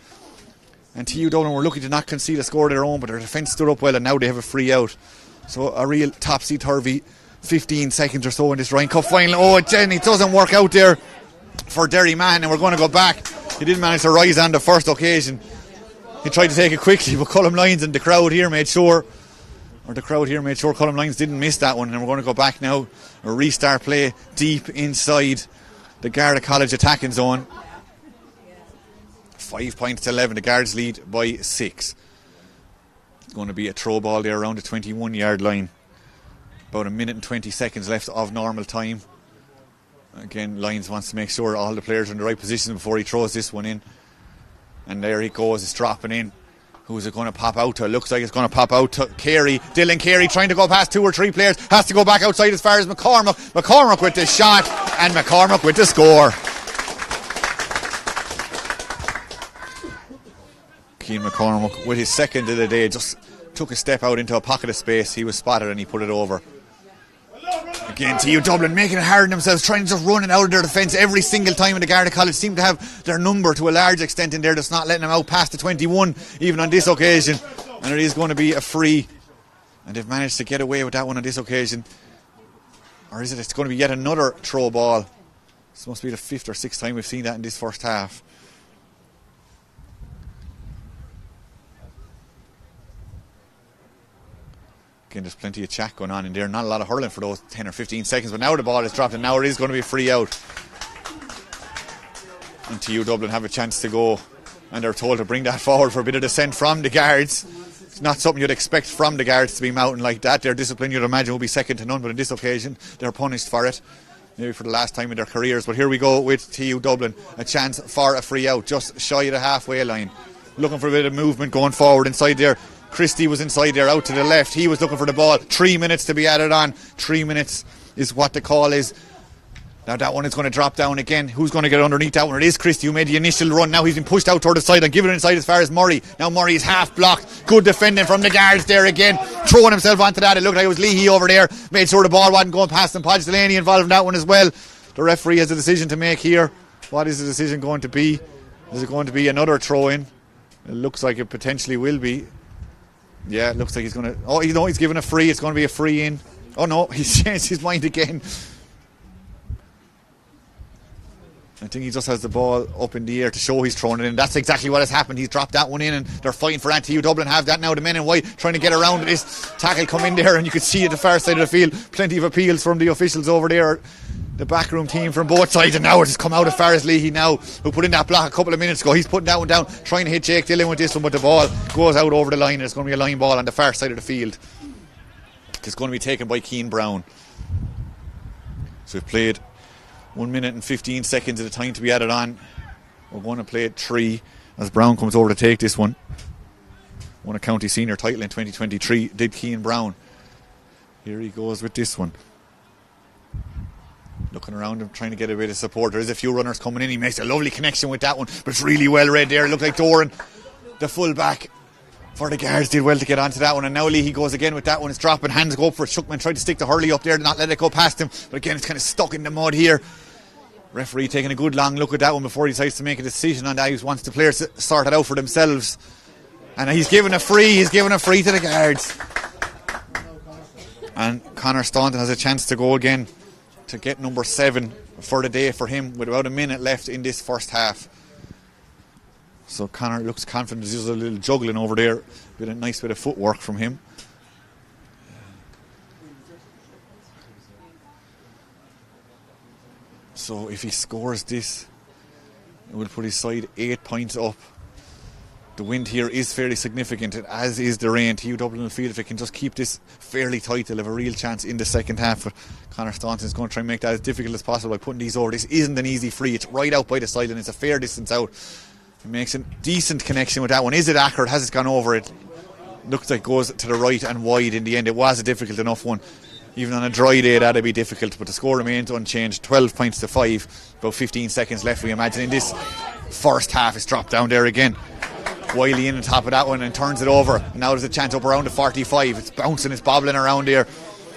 And TU Dublin were lucky to not concede a score of their own, but their defence stood up well, and now they have a free out. So a real topsy-turvy 15 seconds or so in this Ryan Cup final. Oh, Jenny, it doesn't work out there for Derry Mahan, and we're going to go back. He didn't manage to rise on the first occasion. He tried to take it quickly, but Cullum Lyons and the crowd here made sure. or the crowd here made sure Cullum Lyons didn't miss that one, and we're going to go back now, a restart play deep inside the Garda College attacking zone. 5 points to 11, the Guards lead by 6. It's going to be a throw ball there around the 21-yard line. About a minute and 20 seconds left of normal time. Again, Lyons wants to make sure all the players are in the right position before he throws this one in. And there he goes, it's dropping in. Who's it going to pop out to? Looks like it's going to pop out to Carey. Dylan Carey trying to go past 2 or 3 players. Has to go back outside as far as McCormack. McCormack with the shot and McCormack with the score. Cian McCormack with his second of the day just took a step out into a pocket of space. He was spotted and he put it over. Again, TU Dublin making it hard on themselves, trying to just run it out of their defence every single time. In the Garda College seem to have their number to a large extent in there, just not letting them out past the 21 even on this occasion. And it is going to be a free, and they've managed to get away with that one on this occasion. Or is it? It's going to be yet another throw ball. This must be the 5th or 6th time we've seen that in this first half. Again, there's plenty of chat going on in there. Not a lot of hurling for those 10 or 15 seconds, but now the ball is dropped and now it is going to be a free out. And TU Dublin have a chance to go, and they're told to bring that forward for a bit of dissent from the Guards. It's not something you'd expect from the Guards to be mounting like that. Their discipline, you'd imagine, will be second to none, but on this occasion they're punished for it, maybe for the last time in their careers. But here we go with TU Dublin, a chance for a free out just shy of the halfway line, looking for a bit of movement going forward inside there. Christie was inside there, out to the left. He was looking for the ball. 3 minutes to be added on. 3 minutes is what the call is. Now that one is going to drop down again. Who's going to get underneath that one? It is Christie who made the initial run. Now he's been pushed out toward the side and given it inside as far as Murray. Now Murray is half blocked. Good defending from the Guards there again. Throwing himself onto that. It looked like it was Leahy over there. Made sure the ball wasn't going past him. Podge Delaney involved in that one as well. The referee has a decision to make here. What is the decision going to be? Is it going to be another throw in? It looks like it potentially will be. Yeah, it looks like he's going to... Oh, you know, he's given a free. It's going to be a free in. Oh, no, he's changed his mind again. I think he just has the ball up in the air to show he's throwing it in. That's exactly what has happened. He's dropped that one in and they're fighting for TU Dublin. Have that now. The men in white trying to get around this tackle come in there, and you could see at the far side of the field plenty of appeals from the officials over there. The backroom team from both sides, and now it has come out as far as Leahy now, who put in that block a couple of minutes ago. He's putting that one down, trying to hit Jake Dillon with this one, but the ball goes out over the line. It's going to be a line ball on the far side of the field. It's going to be taken by Cian Brown. So we've played 1 minute and 15 seconds of the time to be added on. We're going to play at 3 as Brown comes over to take this one. Won a county senior title in 2023, did Cian Brown. Here he goes with this one. Looking around him, trying to get a bit of support. There is a few runners coming in. He makes a lovely connection with that one, but it's really well read there. It looked like Doran, the full back for the Guards, did well to get onto that one. And now Leahy goes again with that one. It's dropping, hands go up for it. Shuckman tried to stick the Hurley up there, not let it go past him, but again it's kind of stuck in the mud here. Referee taking a good long look at that one before he decides to make a decision on that. He wants the players to sort it out for themselves, and he's given a free to the Guards. And Conor Staunton has a chance to go again to get number 7 for the day for him with about a minute left in this first half. So Conor looks confident. There's just a little juggling over there, with a nice bit of footwork from him. So if he scores this, it will put his side 8 points up. The wind here is fairly significant, as is the rain. TU Dublin will feel if they can just keep this fairly tight, they'll have a real chance in the second half. But Conor Staunton is going to try and make that as difficult as possible by putting these over. This isn't an easy free. It's right out by the side and it's a fair distance out. It makes a decent connection with that one. Is it accurate? Has it gone over? It looks like it goes to the right and wide in the end. It was a difficult enough one. Even on a dry day that'd be difficult, but the score remains unchanged. 12 points to 5. About 15 seconds left, we imagine, in this first half. It's dropped down there again. Wiley in on top of that one and turns it over. And now there's a chance up around the 45. It's bouncing, it's bobbling around here.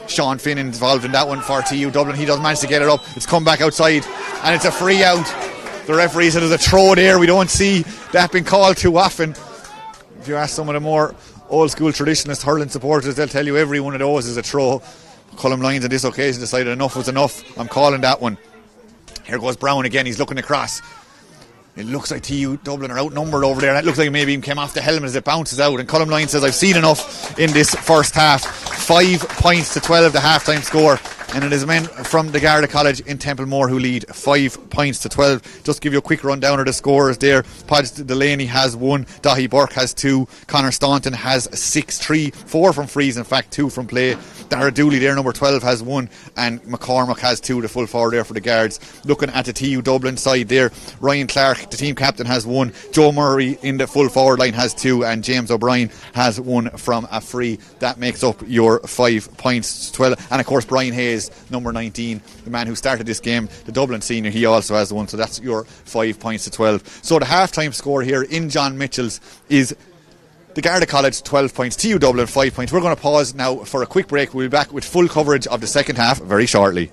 Sean Finn involved in that one for TU Dublin. He does manage to get it up. It's come back outside and it's a free out. The referee said there's a throw there. We don't see that being called too often. If you ask some of the more old school traditionalist hurling supporters, they'll tell you every one of those is a throw. Cullum Lyons on this occasion decided enough was enough. I'm calling that one. Here goes Brown again. He's looking across. It looks like TU Dublin are outnumbered over there. It looks like maybe he came off the helmet as it bounces out. And Cullum Lyons says, I've seen enough in this first half. 5 points to 12, the half-time score. And it is men from the Garda College in Templemore who lead 5 points to 12. Just give you a quick rundown of the scores there. Podge Delaney has 1, Dahi Burke has 2, Connor Staunton has 6, 3, 4 from frees, in fact 2 from play. Dara Dooley there, number 12, has 1, and McCormack has 2, the full forward there for the Guards. Looking at the TU Dublin side there, Ryan Clark, the team captain, has 1, Joe Murray in the full forward line has 2, and James O'Brien has 1 from a free. That makes up your 5 points to 12. And of course Brian Hayes, number 19, the man who started this game, the Dublin senior, he also has 1, so that's your 5 points to 12. So the half-time score here in John Mitchell's is the Garda College 12 points, TU Dublin 5 points. We're going to pause now for a quick break. We'll be back with full coverage of the second half very shortly.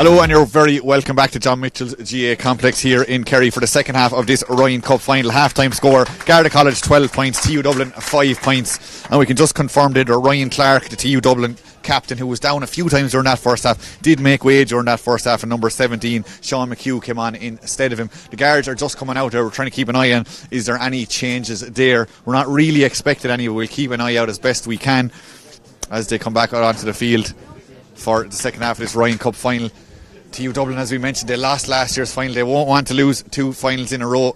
Hello and you're very welcome back to John Mitchell's GA Complex here in Kerry for the second half of this Ryan Cup final. Half-time score, Garda College 12 points, TU Dublin 5 points. And we can just confirm that Ryan Clark, the TU Dublin captain, who was down a few times during that first half, did make way during that first half, and number 17 Sean McHugh came on instead of him. The guards are just coming out there. We're trying to keep an eye on, is there any changes there? We're not really expecting any, but we'll keep an eye out as best we can as they come back out onto the field for the second half of this Ryan Cup final. TU Dublin, as we mentioned, they lost last year's final. They won't want to lose two finals in a row.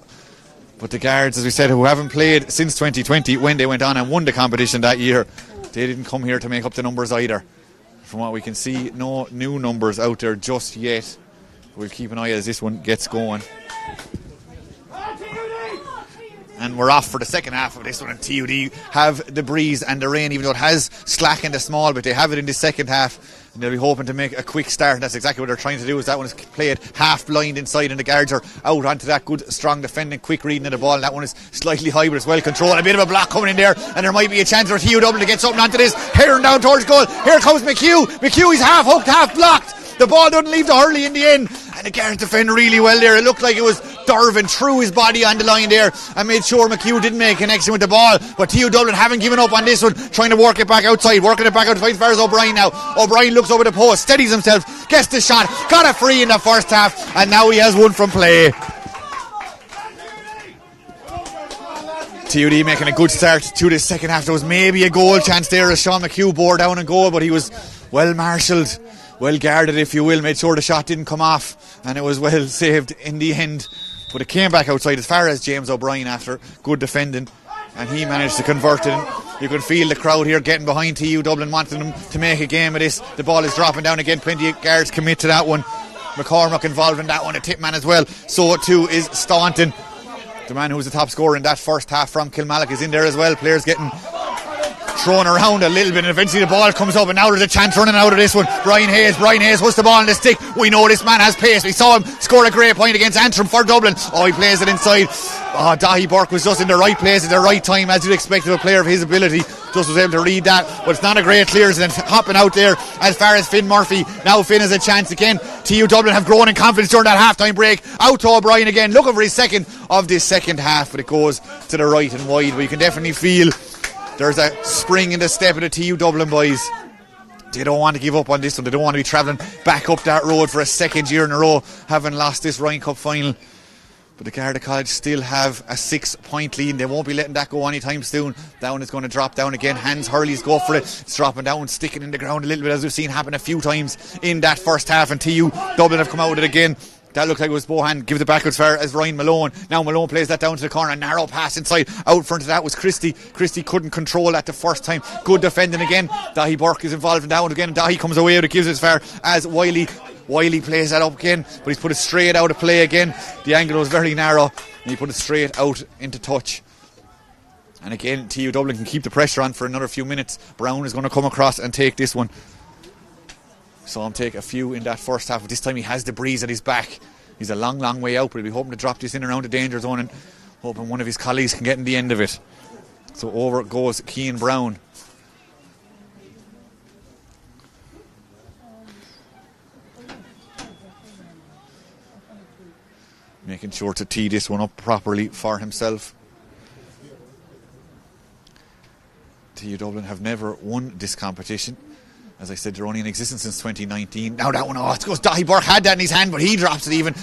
But the guards, as we said, who haven't played since 2020, when they went on and won the competition that year, they didn't come here to make up the numbers either. From what we can see, no new numbers out there just yet. We'll keep an eye as this one gets going. And we're off for the second half of this one, and TUD have the breeze and the rain, even though it has slackened a small bit. They have it in the second half, and they'll be hoping to make a quick start, and that's exactly what they're trying to do. Is that one is played half blind inside, and the guards are out onto that good strong defending, quick reading of the ball, and that one is slightly high, but it's well controlled. A bit of a block coming in there, and there might be a chance for TU Dublin to get something onto this. Heron down towards goal. Here comes McHugh. McHugh is half hooked, half blocked. The ball doesn't leave the hurley in the end, and the guards defend really well there. It looked like it was Dervin threw his body on the line there and made sure McHugh didn't make a connection with the ball. But TU Dublin haven't given up on this one, trying to work it back outside, working it back outside as far as O'Brien now. O'Brien looks over the post, steadies himself, gets the shot, got a free in the first half, and now he has one from play. TUD making a good start to the second half. There was maybe a goal chance there as Sean McHugh bore down and goal, but he was well marshalled, well guarded if you will, made sure the shot didn't come off, and it was well saved in the end. But it came back outside as far as James O'Brien after good defending, and he managed to convert it. You can feel the crowd here getting behind TU Dublin, wanting them to make a game of this. The ball is dropping down again, plenty of guards commit to that one. McCormack involved in that one, a tip man as well. So too is Staunton, the man who was the top scorer in that first half from Kilmallock, is in there as well. Players getting thrown around a little bit, and eventually the ball comes up, and now there's a chance running out of this one. Brian Hayes puts the ball on the stick. We know this man has pace. We saw him score a great point against Antrim for Dublin. Oh, he plays it inside. Dahi Burke was just in the right place at the right time, as you'd expect of a player of his ability. Just was able to read that, but it's not a great clearance, and hopping out there as far as Finn Murphy. Now Finn has a chance again. TU Dublin have grown in confidence during that half-time break. Out to O'Brien again, looking for his second of this second half, but it goes to the right and wide. But you can definitely feel there's a spring in the step of the TU Dublin boys. They don't want to give up on this one. They don't want to be travelling back up that road for a second year in a row, having lost this Ryan Cup final. But the Garda College still have a 6-point lead. They won't be letting that go anytime soon. That one is going to drop down again. Hans Hurley's go for it. It's dropping down, sticking in the ground a little bit, as we've seen happen a few times in that first half. And TU Dublin have come out with it again. That looked like it was Bohan. Give it back as far as Ryan Malone. Now Malone plays that down to the corner. Narrow pass inside. Out front of that was Christie. Christie couldn't control that the first time. Good defending again. Dahi Burke is involved in that one again. Dahi comes away with it. Gives it as far as Wiley. Wiley plays that up again, but he's put it straight out of play again. The angle was very narrow, and he put it straight out into touch. And again, TU Dublin can keep the pressure on for another few minutes. Brown is going to come across and take this one. Saw him take a few in that first half, but this time he has the breeze at his back. He's a long, long way out, but he'll be hoping to drop this in around the danger zone and hoping one of his colleagues can get in the end of it. So over goes Cian Brown. Making sure to tee this one up properly for himself. TU Dublin have never won this competition. As I said, they're only in existence since 2019. Now that one, it goes. Dahi Burke had that in his hand, but he drops it even.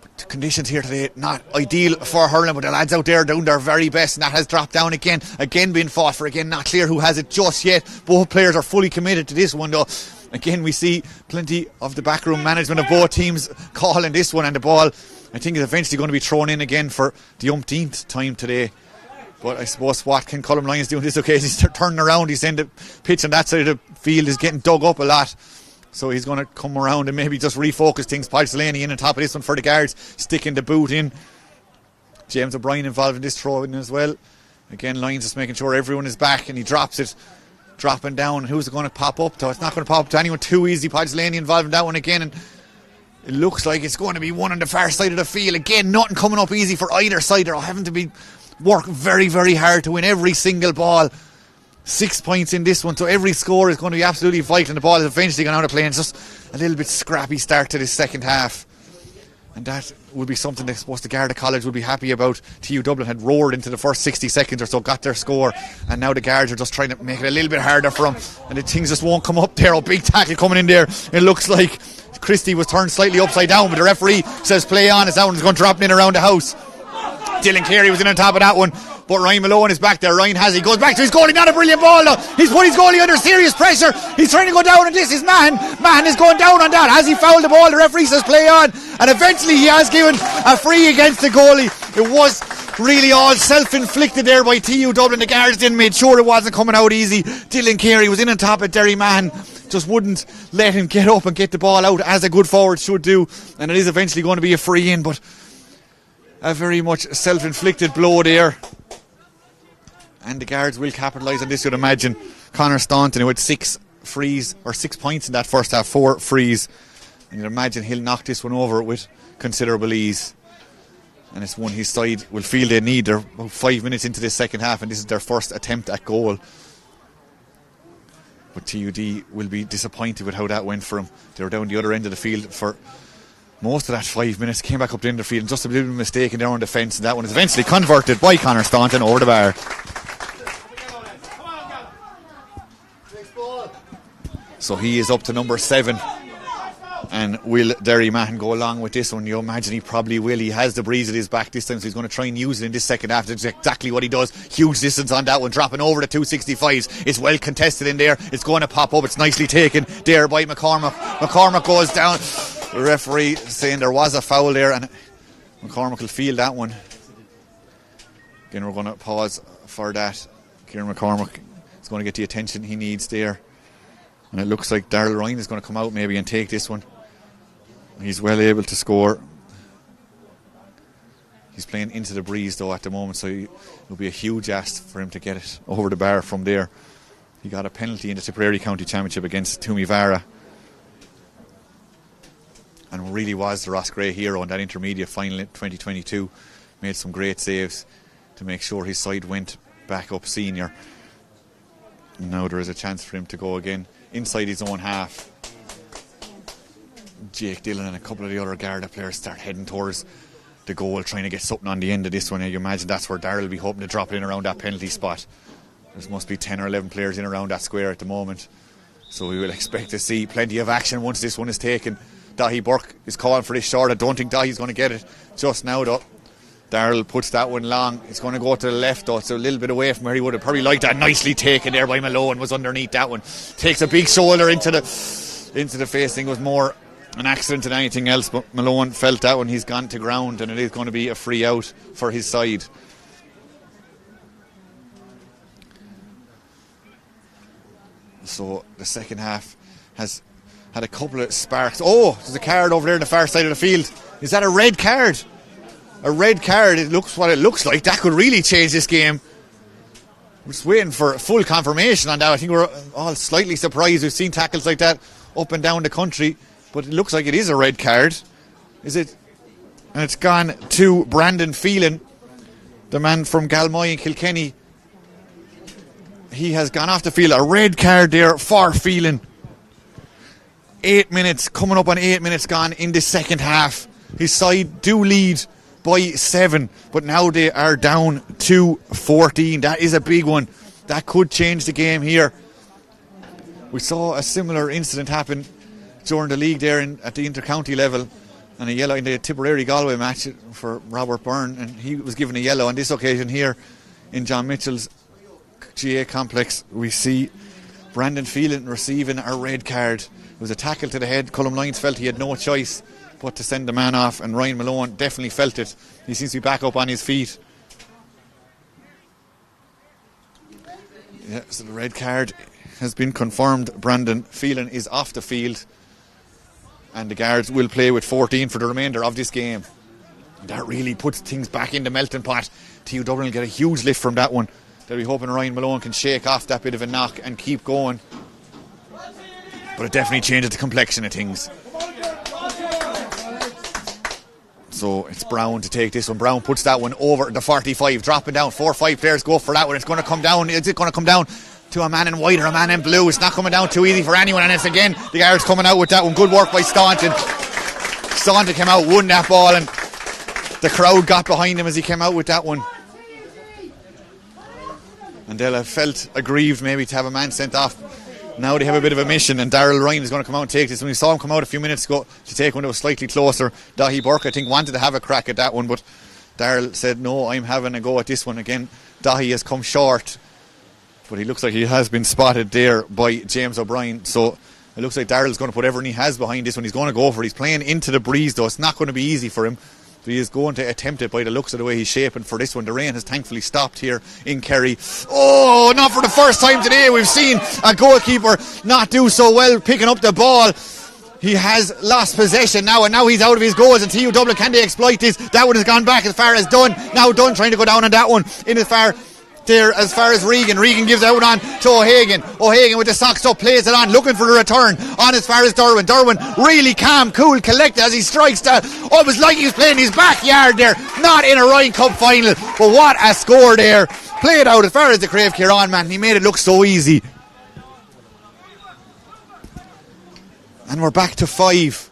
But the conditions here today, not ideal for hurling, but the lads out there are doing their very best, and that has dropped down again. Again being fought for, again not clear who has it just yet. Both players are fully committed to this one though. Again, we see plenty of the backroom management of both teams calling this one, and the ball, I think, is eventually going to be thrown in again for the umpteenth time today. But I suppose what can Colm Lyons do on this occasion is turning around. He's saying the pitch on that side of the field is getting dug up a lot. So he's going to come around and maybe just refocus things. Paddy Delaney in on top of this one for the guards, sticking the boot in. James O'Brien involved in this throw in as well. Again, Lyons just making sure everyone is back, and he drops it, dropping down. Who's it going to pop up to? It's not going to pop up to anyone too easy. Paddy Delaney involved in that one again, and it looks like it's going to be one on the far side of the field. Again, nothing coming up easy for either side. They're having to work very, very hard to win every single ball. 6 points in this one, so every score is going to be absolutely vital, and the ball is eventually going out of play, and it's just a little bit scrappy start to this second half. And that would be something that I suppose the Garda College would be happy about. TU Dublin had roared into the first 60 seconds or so, got their score, and now the Guards are just trying to make it a little bit harder for them, and the things just won't come up there. Oh, big tackle coming in there. It looks like Christie was turned slightly upside down, but the referee says play on as that one's going dropping in around the house. Dylan Carey was in on top of that one, but Ryan Malone is back there. Ryan Hazy goes back to his goalie. Not a brilliant ball though. He's put his goalie under serious pressure. He's trying to go down, and this is Mahan. Mahan is going down on that. Has he fouled the ball? The referee says play on, and eventually he has given a free against the goalie. It was really all self-inflicted there by TU Dublin. The Guards didn't make sure it wasn't coming out easy. Dylan Carey was in on top of Derry Mahan, just wouldn't let him get up and get the ball out as a good forward should do, and it is eventually going to be a free in, but a very much self-inflicted blow there, and the Guards will capitalise on this, you'd imagine. Conor Staunton, who had 6 frees or 6 points in that first half, 4 frees, and you'd imagine he'll knock this one over with considerable ease, and it's one his side will feel they need. They're about 5 minutes into this second half, and this is their first attempt at goal, but TUD will be disappointed with how that went for them. They were down the other end of the field for most of that 5 minutes, came back up the end of the field, and just a little bit mistaken there on defence, and that one is eventually converted by Conor Staunton over the bar. So he is up to number 7, and will Derry Mahan go along with this one? You imagine he probably will. He has the breeze at his back this time, so he's going to try and use it in this second half. That's exactly what he does. Huge distance on that one, dropping over the 265s. It's well contested in there. It's going to pop up. It's nicely taken there by McCormack. McCormack goes down. The referee saying there was a foul there, and McCormack will feel that one. Again, we're going to pause for that. Kieran McCormack is going to get the attention he needs there, and it looks like Darrell Ryan is going to come out maybe and take this one. He's well able to score. He's playing into the breeze though at the moment, so it will be a huge ask for him to get it over the bar from there. He got a penalty in the Tipperary County Championship against Toomey Vara, and really was the Ross Gray hero in that intermediate final in 2022. Made some great saves to make sure his side went back up senior. And now there is a chance for him to go again inside his own half. Jake Dillon and a couple of the other Garda players start heading towards the goal, trying to get something on the end of this one. You imagine that's where Darrell will be hoping to drop it in around that penalty spot. There must be 10 or 11 players in around that square at the moment, so we will expect to see plenty of action once this one is taken. Dahi Burke is calling for this short. I don't think Dahi's going to get it just now though. Darrell puts that one long. It's going to go to the left though. It's a little bit away from where he would have probably liked that. Nicely taken there by Malone. Was underneath that one. Takes a big shoulder into the face. I think it was more an accident than anything else, but Malone felt that one. He's gone to ground, and it is going to be a free out for his side. So the second half has had a couple of sparks. Oh, there's a card over there on the far side of the field. Is that a red card? A red card. It looks what it looks like. That could really change this game. We're just waiting for full confirmation on that. I think we're all slightly surprised. We've seen tackles like that up and down the country, but it looks like it is a red card. Is it? And it's gone to Brandon Phelan, the man from Galmoy and Kilkenny. He has gone off the field. A red card there for Phelan. 8 minutes, coming up on 8 minutes gone in the second half. His side do lead by 7, but now they are down to 14. That is a big one. That could change the game here. We saw a similar incident happen during the league there at the inter-county level, and a yellow in the Tipperary-Galway match for Robert Byrne, and he was given a yellow. On this occasion here in John Mitchell's GA complex, we see Brandon Phelan receiving a red card. It was a tackle to the head. Colm Lyons felt he had no choice but to send the man off, and Ryan Malone definitely felt it. He seems to be back up on his feet. Yeah, so the red card has been confirmed. Brandon Phelan is off the field, and the Guards will play with 14 for the remainder of this game. That really puts things back in the melting pot. TU Dublin will get a huge lift from that one. They'll be hoping Ryan Malone can shake off that bit of a knock and keep going. But it definitely changes the complexion of things. So it's Brown to take this one. Brown puts that one over the 45, dropping down. 4 or 5 players go for that one. It's going to come down. Is it going to come down? to a man in white or a man in blue. It's not coming down too easy for anyone, and it's again the guards coming out with that one. Good work by Staunton. Staunton came out, won that ball, and the crowd got behind him as he came out with that one. And they'll have felt aggrieved maybe to have a man sent off. Now they have a bit of a mission, and Darryl Ryan is going to come out and take this. When we saw him come out a few minutes ago to take one that was slightly closer, Dahi Burke, I think, wanted to have a crack at that one, but Darryl said, no, I'm having a go at this one again. Dahi has come short, but he looks like he has been spotted there by James O'Brien. So it looks like Darryl's going to put everything he has behind this one. He's going to go for it. He's playing into the breeze, though. It's not going to be easy for him. But he is going to attempt it by the looks of the way he's shaping for this one. The rain has thankfully stopped here in Kerry. Oh, not for the first time today. We've seen a goalkeeper not do so well picking up the ball. He has lost possession now, and now he's out of his goals. And TU Dublin, can they exploit this? That one has gone back as far as Dunn. Now Dunn trying to go down on that one. In as far as Regan. Regan gives out on to O'Hagan. O'Hagan with the socks up, plays it on, looking for the return. On as far as Derwin. Derwin really calm, cool, collected as he strikes that. Oh, it was like he was playing his backyard there. Not in a Ryan Cup final, but what a score there. Played out as far as the Crave Kieran, man. He made it look so easy. And we're back to 5.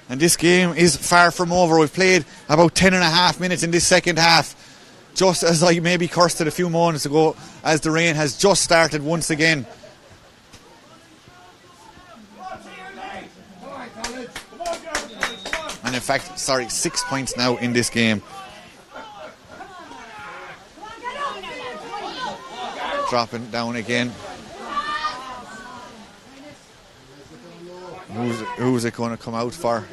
And this game is far from over. We've played about 10.5 minutes in this second half. Just as I maybe cursed it a few moments ago, as the rain has just started once again. And in fact, 6 points now in this game. Dropping down again. Who's it going to come out for?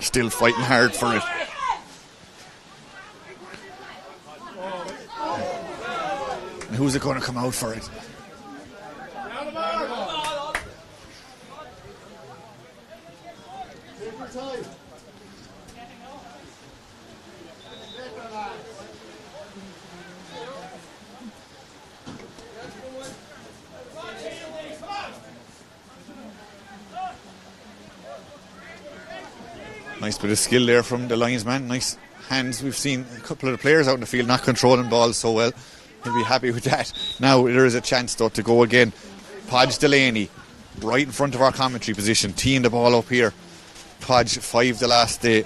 Still fighting hard for it. And who's it going to come out for it? Nice bit of skill there from the linesman. Nice hands. We've seen a couple of the players out in the field not controlling balls so well. He'll be happy with that. Now there is a chance though to go again. Podge Delaney right in front of our commentary position, teeing the ball up here. Podge 5 the last day,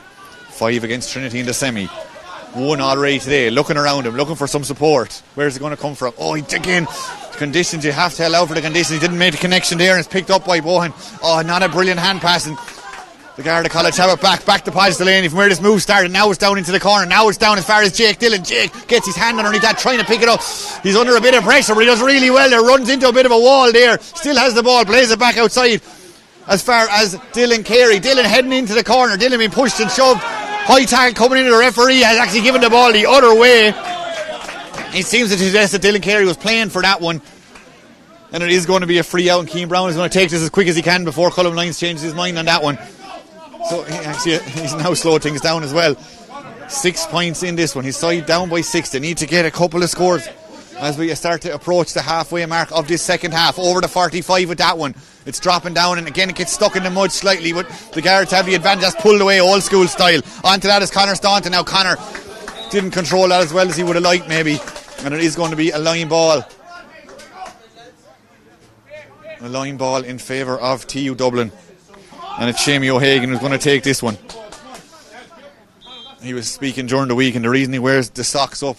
5 against Trinity in the semi. 1 already today, looking around him, looking for some support. Where's it going to come from? Oh, again, conditions, you have to allow for the conditions. He didn't make the connection there, and it's picked up by Bohan. Oh, not a brilliant hand passing. The Garda College have it back to Podge Delaney from where this move started. Now it's down into the corner. Now it's down as far as Jake Dillon. Jake gets his hand underneath that, trying to pick it up. He's under a bit of pressure, but he does really well there. Runs into a bit of a wall there. Still has the ball, plays it back outside as far as Dylan Carey. Dylan heading into the corner. Dylan being pushed and shoved. High tackle coming into the referee has actually given the ball the other way. It seems to suggest that Dylan Carey was playing for that one. And it is going to be a free out, and Keane Brown is going to take this as quick as he can before Colm Lyons changes his mind on that one. So he's now slowed things down as well. 6 points in this one. He's side down by 6. They need to get a couple of scores as we start to approach the halfway mark of this second half. Over the 45 with that one. It's dropping down, and again it gets stuck in the mud slightly, but the Guards have the advantage. That's pulled away old school style. Onto that is Conor Staunton. Now Conor didn't control that as well as he would have liked maybe, and it is going to be a line ball. A line ball in favour of TU Dublin. And it's Shamey O'Hagan who's going to take this one. He was speaking during the week, and the reason he wears the socks up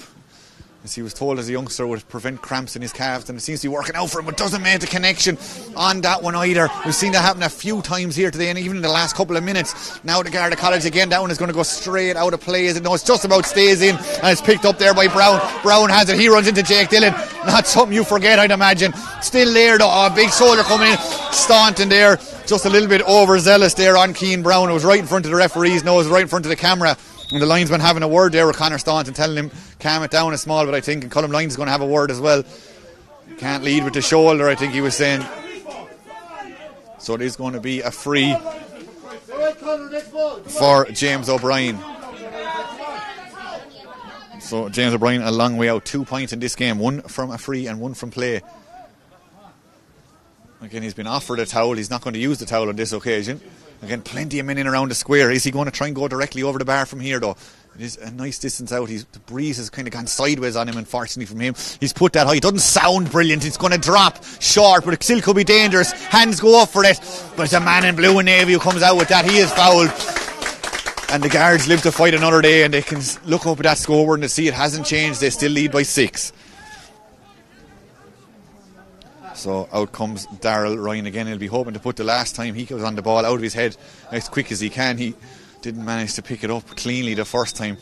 is he was told as a youngster would prevent cramps in his calves, and it seems to be working out for him, but doesn't make the connection on that one either. We've seen that happen a few times here today, and even in the last couple of minutes. Now the Garda College again, that one is going to go straight out of play, as it knows, just about stays in, and it's picked up there by Brown. Brown has it, he runs into Jake Dillon. Not something you forget, I'd imagine. Still there though, a big shoulder coming in. Staunton there, just a little bit overzealous there on Keane Brown. It was right in front of the referee's nose, right in front of the camera. And the linesman having a word there with Conor Staunton, telling him calm it down a small bit, I think. And Colm Lyons is going to have a word as well. Can't lead with the shoulder, I think he was saying. So it is going to be a free for James O'Brien. So James O'Brien a long way out. 2 points in this game. 1 from a free and 1 from play. Again, he's been offered a towel. He's not going to use the towel on this occasion. Again, plenty of men in around the square. Is he going to try and go directly over the bar from here though? It is a nice distance out. The breeze has kind of gone sideways on him, unfortunately, from him. He's put that high. It doesn't sound brilliant. It's going to drop short, but it still could be dangerous. Hands go up for it. But it's a man in blue and navy who comes out with that. He is fouled. And the Guards live to fight another day, and they can look up at that scoreboard and see it hasn't changed. They still lead by 6. So out comes Darrell Ryan again. He'll be hoping to put the last time he was on the ball out of his head as quick as he can. He didn't manage to pick it up cleanly the first time.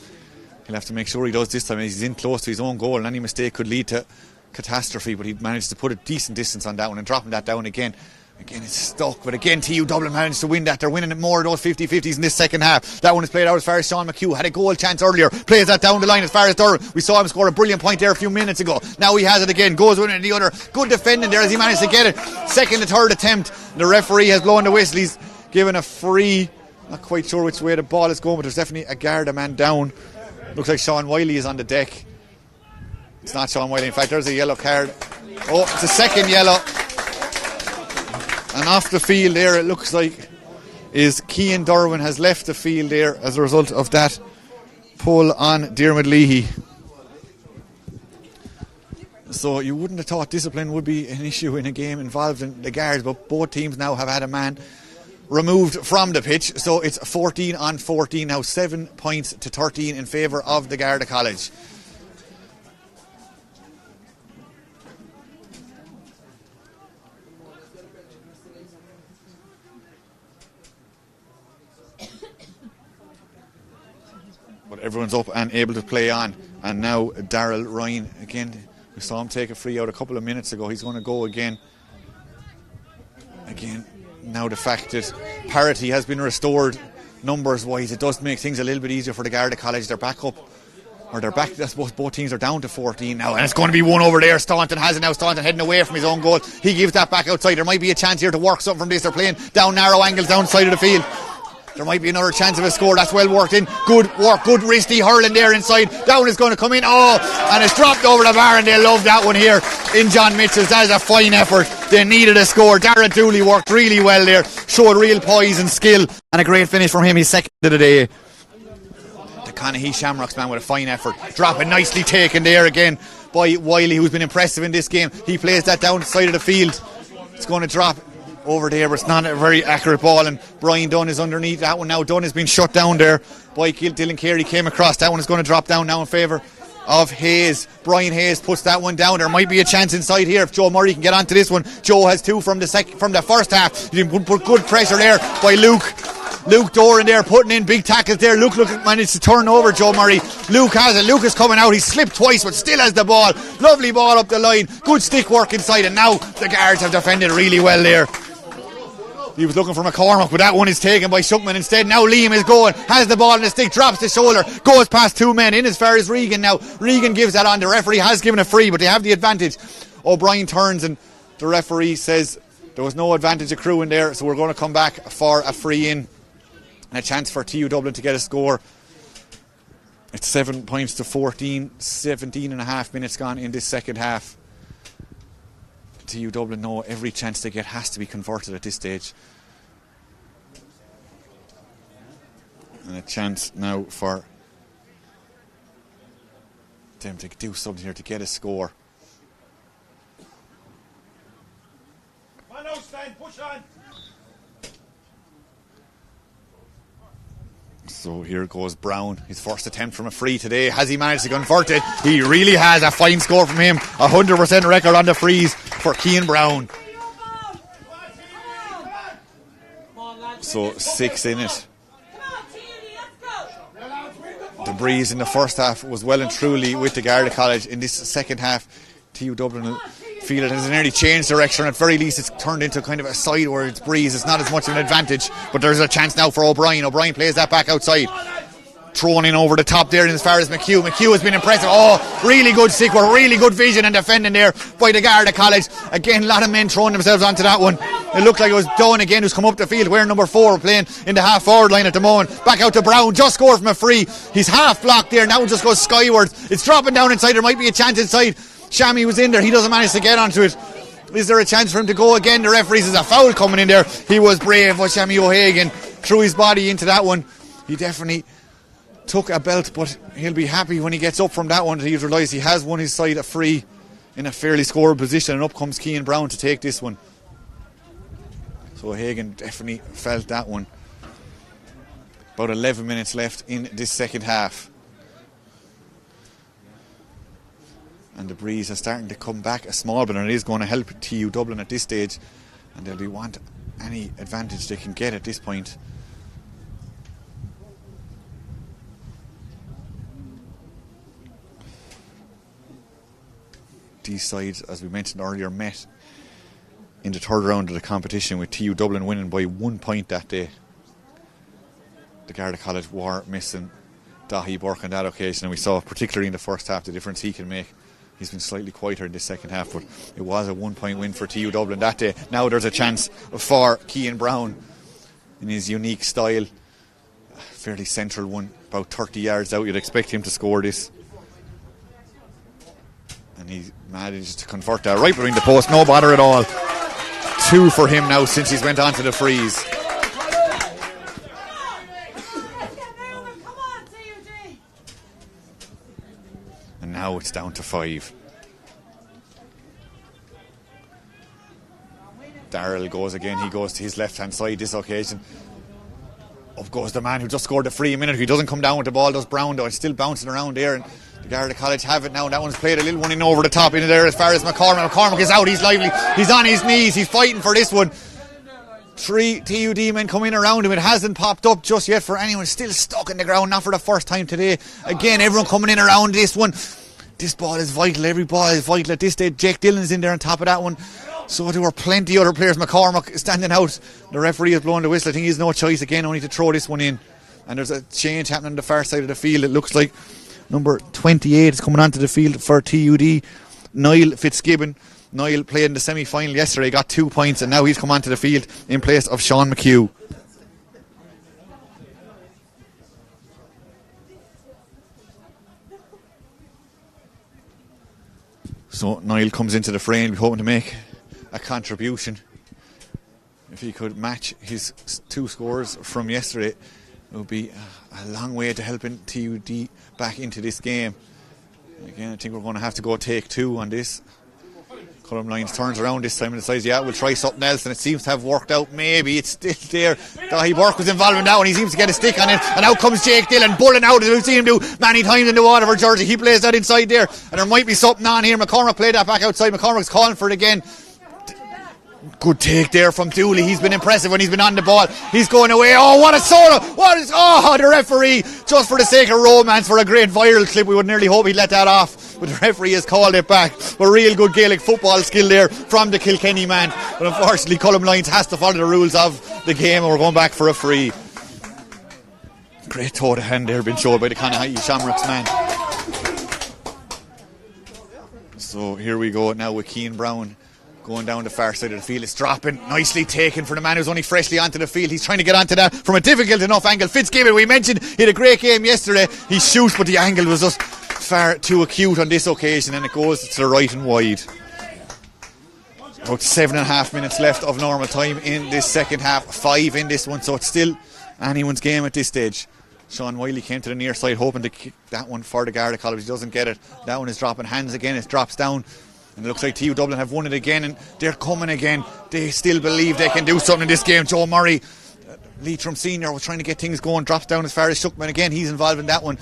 He'll have to make sure he does this time. He's in close to his own goal, and any mistake could lead to catastrophe, but he managed to put a decent distance on that one and dropping that down again. Again, it's stuck, but again, TU Dublin managed to win that. They're winning it more of those 50-50s in this second half. That one is played out as far as Sean McHugh. Had a goal chance earlier. Plays that down the line as far as Durham. We saw him score a brilliant point there a few minutes ago. Now he has it again. Goes with it in the other. Good defending there as he managed to get it. Second to third attempt. The referee has blown the whistle. He's given a free. Not quite sure which way the ball is going, but there's definitely a Garda man down. Looks like Sean Wiley is on the deck. It's not Sean Wiley. In fact, there's a yellow card. Oh, it's a second yellow. And off the field there, it looks like, is Cian Derwin has left the field there as a result of that pull on Diarmuid Leahy. So you wouldn't have thought discipline would be an issue in a game involving the Guards, but both teams now have had a man removed from the pitch. So it's 14-14 now, 7 points to 13 in favour of the Garda College. But everyone's up and able to play on. And now Darrell Ryan again. We saw him take a free out a couple of minutes ago. He's going to go again. Again, now the fact that parity has been restored numbers wise, it does make things a little bit easier for the Garda College. They're back up. Or they're back, I suppose both teams are down to 14 now. And it's going to be one over there. Staunton has it now. Staunton heading away from his own goal. He gives that back outside. There might be a chance here to work something from this. They're playing down narrow angles down side of the field. There might be another chance of a score. That's well worked in. Good work, good wristy hurling there inside. That one is going to come in. Oh, and it's dropped over the bar, and they love that one here in John Mitchell's. That is a fine effort. They needed a score. Dara Dooley worked really well there. Showed real poise and skill. And a great finish from him. He's second of the day. The Conaghy Shamrocks man with a fine effort. Dropping nicely taken there again by Wiley, who's been impressive in this game. He plays that down the side of the field. It's going to drop over there, but it's not a very accurate ball, and Brian Dunn is underneath that one now. Dunn has been shut down there by Dylan Carey. Came across. That one is going to drop down now in favour of Hayes. Brian Hayes puts that one down. There might be a chance inside here if Joe Murray can get onto this one. Joe has 2 from the first half. He put good pressure there by Luke Doran there, putting in big tackles there. Luke managed to turn over Joe Murray. Luke has it. Luke is coming out. He slipped twice but still has the ball. Lovely ball up the line. Good stick work inside, and now the Guards have defended really well there. He was looking for McCormack, but that one is taken by Shuckman instead. Now Liam is going, has the ball in the stick, drops the shoulder, goes past 2 men in as far as Regan now. Regan gives that on. The referee has given a free, but they have the advantage. O'Brien turns and the referee says there was no advantage accruing there, so we're going to come back for a free in and a chance for TU Dublin to get a score. It's 7 points to 14, 17 and a half minutes gone in this second half. TU Dublin know every chance they get has to be converted at this stage. And a chance now for them to do something here to get a score. Come on now, Stan, push on. So here goes Brown, his first attempt from a free today. Has he managed to convert it? He really has. A fine score from him. 100% record on the frees for Cian Brown. So 6 in it. The breeze in the first half was well and truly with the Garda College. In this second half, TU Dublin will feel it has nearly changed direction. At very least, it's turned into kind of a sidewards breeze. It's not as much of an advantage, but there's a chance now for O'Brien. O'Brien plays that back outside. Thrown in over the top there as far as McHugh. McHugh has been impressive. Oh, really good stick work, really good vision and defending there by the Garda College. Again, a lot of men throwing themselves onto that one. It looked like it was Dunn again who's come up the field wearing number 4, playing in the half forward line at the moment. Back out to Brown, just scored from a free. He's half blocked there, now it just goes skywards. It's dropping down inside, there might be a chance inside. Shammy was in there, he doesn't manage to get onto it. Is there a chance for him to go again? The referee says a foul coming in there. He was brave, but Shammy O'Hagan threw his body into that one. He definitely took a belt, but he'll be happy when he gets up from that one that he's realised he has won his side a free in a fairly scored position, and up comes Cian Brown to take this one. So Hagan definitely felt that one. About 11 minutes left in this second half. And the breeze is starting to come back a small bit, and it is going to help TU Dublin at this stage, and they'll want any advantage they can get at this point. These sides, as we mentioned earlier, met in the third round of the competition, with TU Dublin winning by 1 point that day. The Garda College were missing Dahi Burke on that occasion, and we saw, particularly in the first half, the difference he can make. He's been slightly quieter in this second half, but it was a 1 point win for TU Dublin that day. Now there's a chance for Cian Brown in his unique style. A fairly central one, about 30 yards out. You'd expect him to score this. And he managed to convert that right between the post, no bother at all. 2 for him now since he's went on to the freeze. And now it's down to 5. Darrell goes again. He goes to his left-hand side this occasion. Up goes the man who just scored the free a minute. He doesn't come down with the ball, does Brown, though. It's still bouncing around there, and the Garda College have it now. That one's played a little one in over the top into there as far as McCormack. McCormack is out. He's lively. He's on his knees. He's fighting for this one. 3 TUD men come in around him. It hasn't popped up just yet for anyone. Still stuck in the ground, not for the first time today. Again, everyone coming in around this one. This ball is vital. Every ball is vital at this stage. Jake Dillon's in there on top of that one. So there were plenty of other players. McCormack standing out. The referee has blown the whistle. I think he has no choice again, only to throw this one in. And there's a change happening on the far side of the field. It looks like number 28 is coming onto the field for TUD. Niall Fitzgibbon. Niall played in the semi-final yesterday, got 2 points, and now he's come onto the field in place of Sean McHugh. So Niall comes into the frame, hoping to make a contribution. If he could match his 2 scores from yesterday, it would be a long way to helping TUD back into this game. Again, I think we're going to have to go take 2 on this. Colm Lyons turns around this time and decides, yeah, we'll try something else, and it seems to have worked out. Maybe it's still there. Dahi Burke was involved in that one. He seems to get a stick on it, and out comes Jake Dillon, bulling out, as we've seen him do many times in the Waterford jersey. He plays that inside there, and there might be something on here. McCormack played that back outside. McCormack's calling for it again. Good take there from Dooley. He's been impressive when he's been on the ball. He's going away. Oh, what a solo! The referee, just for the sake of romance, for a great viral clip, we would nearly hope he'd let that off, but the referee has called it back. But real good Gaelic football skill there from the Kilkenny man. But unfortunately, Colm Lyons has to follow the rules of the game, and we're going back for a free. Great toe to hand there being showed by the Connahee Shamrocks man. So here we go now with Cian Brown going down the far side of the field. It's dropping, nicely taken for the man who's only freshly onto the field. He's trying to get onto that from a difficult enough angle. Fitzgibbon, we mentioned, he had a great game yesterday. He shoots, but the angle was just far too acute on this occasion, and it goes to the right and wide. About 7.5 minutes left of normal time in this second half. 5 in this one, so it's still anyone's game at this stage. Sean Wiley came to the near side hoping to kick that one for the Garda College. He doesn't get it. That one is dropping hands again. It drops down. And it looks like TU Dublin have won it again, and they're coming again. They still believe they can do something in this game. Joe Murray, Leitrim Senior, was trying to get things going, drops down as far as Shuckman again. He's involved in that one.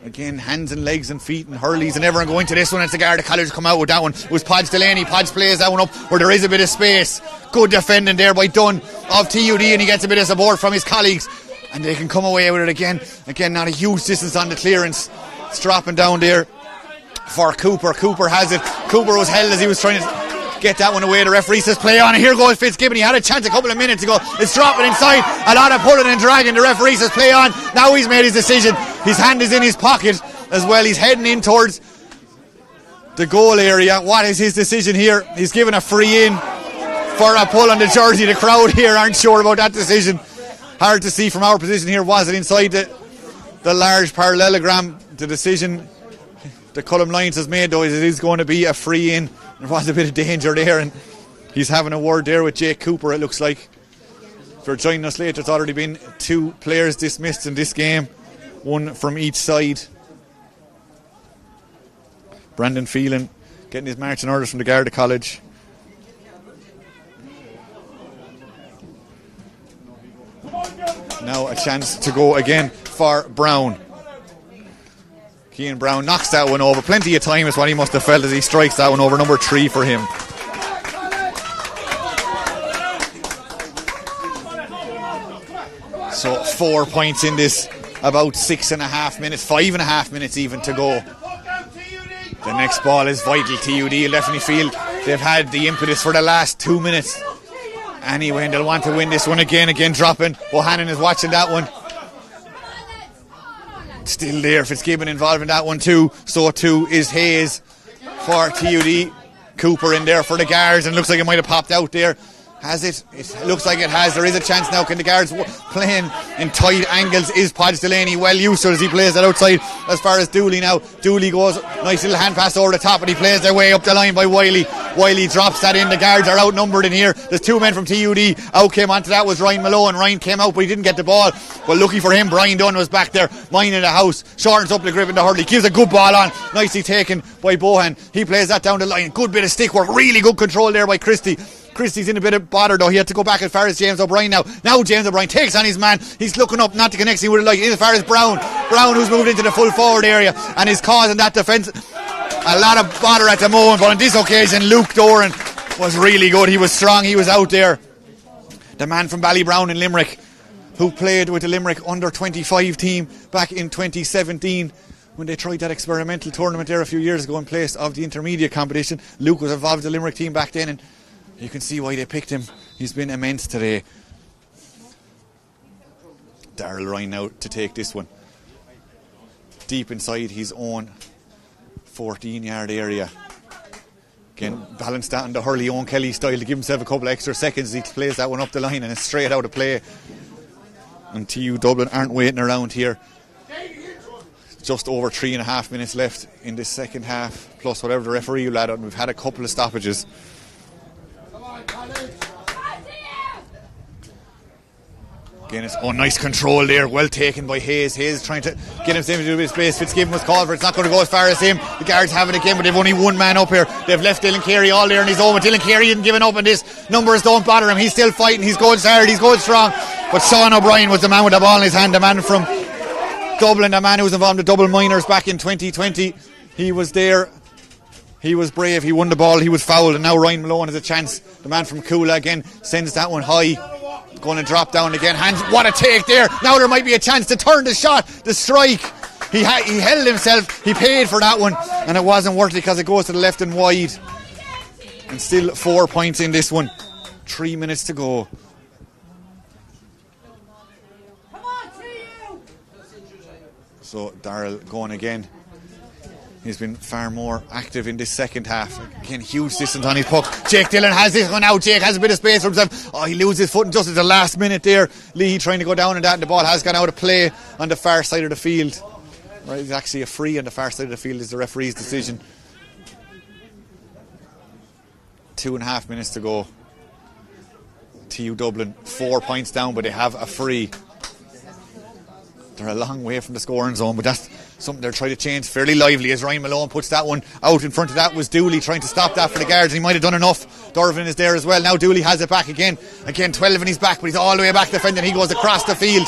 Again, hands and legs and feet and hurleys and everyone going to this one. It's the Garda College come out with that one. It was Podge Delaney. Podge plays that one up where there is a bit of space. Good defending there by Dunn of TUD, and he gets a bit of support from his colleagues, and they can come away with it again. Again, not a huge distance on the clearance. It's dropping down there for Cooper. Cooper has it. Cooper was held as he was trying to get that one away. The referee says play on, and here goes Fitzgibbon. He had a chance a couple of minutes ago. It's dropping inside. A lot of pulling and dragging. The referee says play on. Now he's made his decision. His hand is in his pocket as well. He's heading in towards the goal area. What is his decision here? He's given a free in for a pull on the jersey. The crowd here aren't sure about that decision. Hard to see from our position here. Was it inside the large parallelogram? The decision the Colm Lyons has made, though, is it is going to be a free in. There was a bit of danger there, and he's having a word there with Jake Cooper, it looks like. If you're joining us late, there's already been 2 players dismissed in this game. one from each side. Brandon Phelan getting his marching orders from the Garda College. Now a chance to go again for Brown. Cian Brown knocks that one over. Plenty of time is what he must have felt as he strikes that one over. Number 3 for him. So 4 points in this, about 6.5 minutes, 5.5 minutes even to go. The next ball is vital. TUD will definitely feel they've had the impetus for the last 2 minutes. Anyway, and they'll want to win this one again dropping. Bohannon is watching that one. Still there, Fitzgibbon involved in that one too. So too is Hayes for TUD. Cooper in there for the Guards, and looks like it might have popped out there. Has it? It looks like it has. There is a chance now. Can the Guards playing in tight angles? Is Podge Delaney well used to as he plays that outside as far as Dooley now. Dooley goes, nice little hand pass over the top, and he plays their way up the line by Wiley. Wiley drops that in. The Guards are outnumbered in here. There's 2 men from TUD. Out came onto that was Ryan Malone. Ryan came out, but he didn't get the ball. But lucky for him, Brian Dunn was back there, minding the house. Shortens up the grip in the Hurley. Gives a good ball on. Nicely taken by Bohan. He plays that down the line. Good bit of stick work. Really good control there by Christie. Christie's in a bit of bother though. He had to go back as far as James O'Brien now. Now James O'Brien takes on his man. He's looking up, not to connect. He would have liked as far as Brown. Brown, who's moved into the full forward area and is causing that defence a lot of bother at the moment. But on this occasion, Luke Doran was really good. He was strong. He was out there. The man from Ballybrown in Limerick, who played with the Limerick under 25 team back in 2017. When they tried that experimental tournament there a few years ago in place of the intermediate competition. Luke was involved with the Limerick team back then, and you can see why they picked him. He's been immense today. Darryl Ryan now to take this one. Deep inside his own 14-yard area. Again, balanced that on the Hurley Owen Kelly style to give himself a couple of extra seconds. He plays that one up the line and it's straight out of play. And TU Dublin aren't waiting around here. Just over 3.5 minutes left in this second half, plus whatever the referee will add on. We've had a couple of stoppages. Again, it's nice control there, well taken by Hayes. Hayes trying to get himself into a bit of space. Fitzgibbon was called for. It's not going to go as far as him. The Guards have it again, but they've only one man up here. They've left Dylan Carey all there on his own, but Dylan Carey isn't giving up on this. Numbers don't bother him. He's still fighting. He's going hard. He's going strong. But Sean O'Brien was the man with the ball in his hand, the man from Dublin, the man who was involved in the double minors back in 2020. He was there. He was brave. He won the ball. He was fouled, and now Ryan Malone has a chance. The man from Coola again sends that one high. Going to drop down again. Hands, what a take there. Now there might be a chance to turn the shot, the strike. He held himself. He paid for that one, and it wasn't worth it because it goes to the left and wide. And still 4 points in this one. 3 minutes to go. So Darryl going again. He's been far more active in this second half. Again, huge distance on his puck. Jake Dillon has this one out. Jake has a bit of space for himself. Oh, he loses his foot just at the last minute there. Lee trying to go down and that, and the ball has gone out of play on the far side of the field. Right, it's actually a free on the far side of the field is the referee's decision. 2.5 minutes to go. TU Dublin 4 points down, but they have a free. They're a long way from the scoring zone, but that's something they're trying to change fairly lively as Ryan Malone puts that one out. In front of that was Dooley trying to stop that for the Guards, and he might have done enough. Dorvin is there as well. Now Dooley has it back again 12 in his back, but he's all the way back defending. He goes across the field.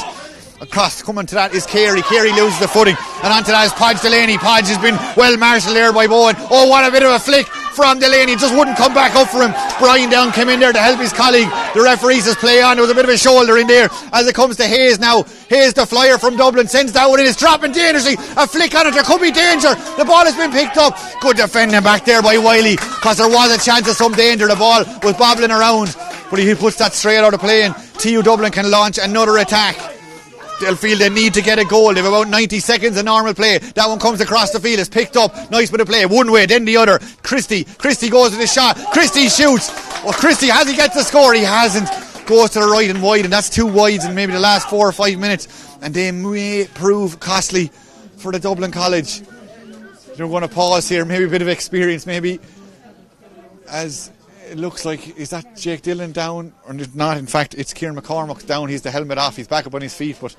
Across, coming to that is Carey. Carey loses the footing, and onto that is Podge Delaney. Podge has been well marshalled there by Bowen. Oh, what a bit of a flick from Delaney, just wouldn't come back up for him. Brian Down came in there to help his colleague. The referee says play on. There was a bit of a shoulder in there as it comes to Hayes now. Hayes, the flyer from Dublin, sends that one in. It's dropping dangerously. A flick on it. There could be danger. The ball has been picked up. Good defending back there by Wiley, because there was a chance of some danger. The ball was bobbling around, but he puts that straight out of play, and TU Dublin can launch another attack. They'll feel they need to get a goal. They've about 90 seconds of normal play. That one comes across the field. It's picked up. Nice bit of play. One way, then the other. Christie goes with the shot. Christie shoots. Well, Christie, has he get the score? He hasn't. Goes to the right and wide, and that's 2 wides in maybe the last 4 or 5 minutes. And they may prove costly for the Dublin College. They're going to pause here. Maybe a bit of experience. Maybe as it looks like, is that Jake Dillon down? Or not, in fact, it's Kieran McCormack down. He's the helmet off. He's back up on his feet, but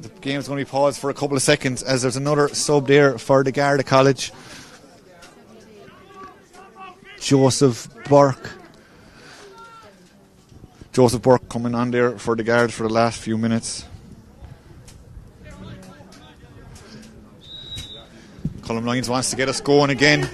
the Game's going to be paused for a couple of seconds as there's another sub there for the Garda College. Joseph Burke coming on there for the Guards for the last few minutes. Colm Lyons wants to get us going again.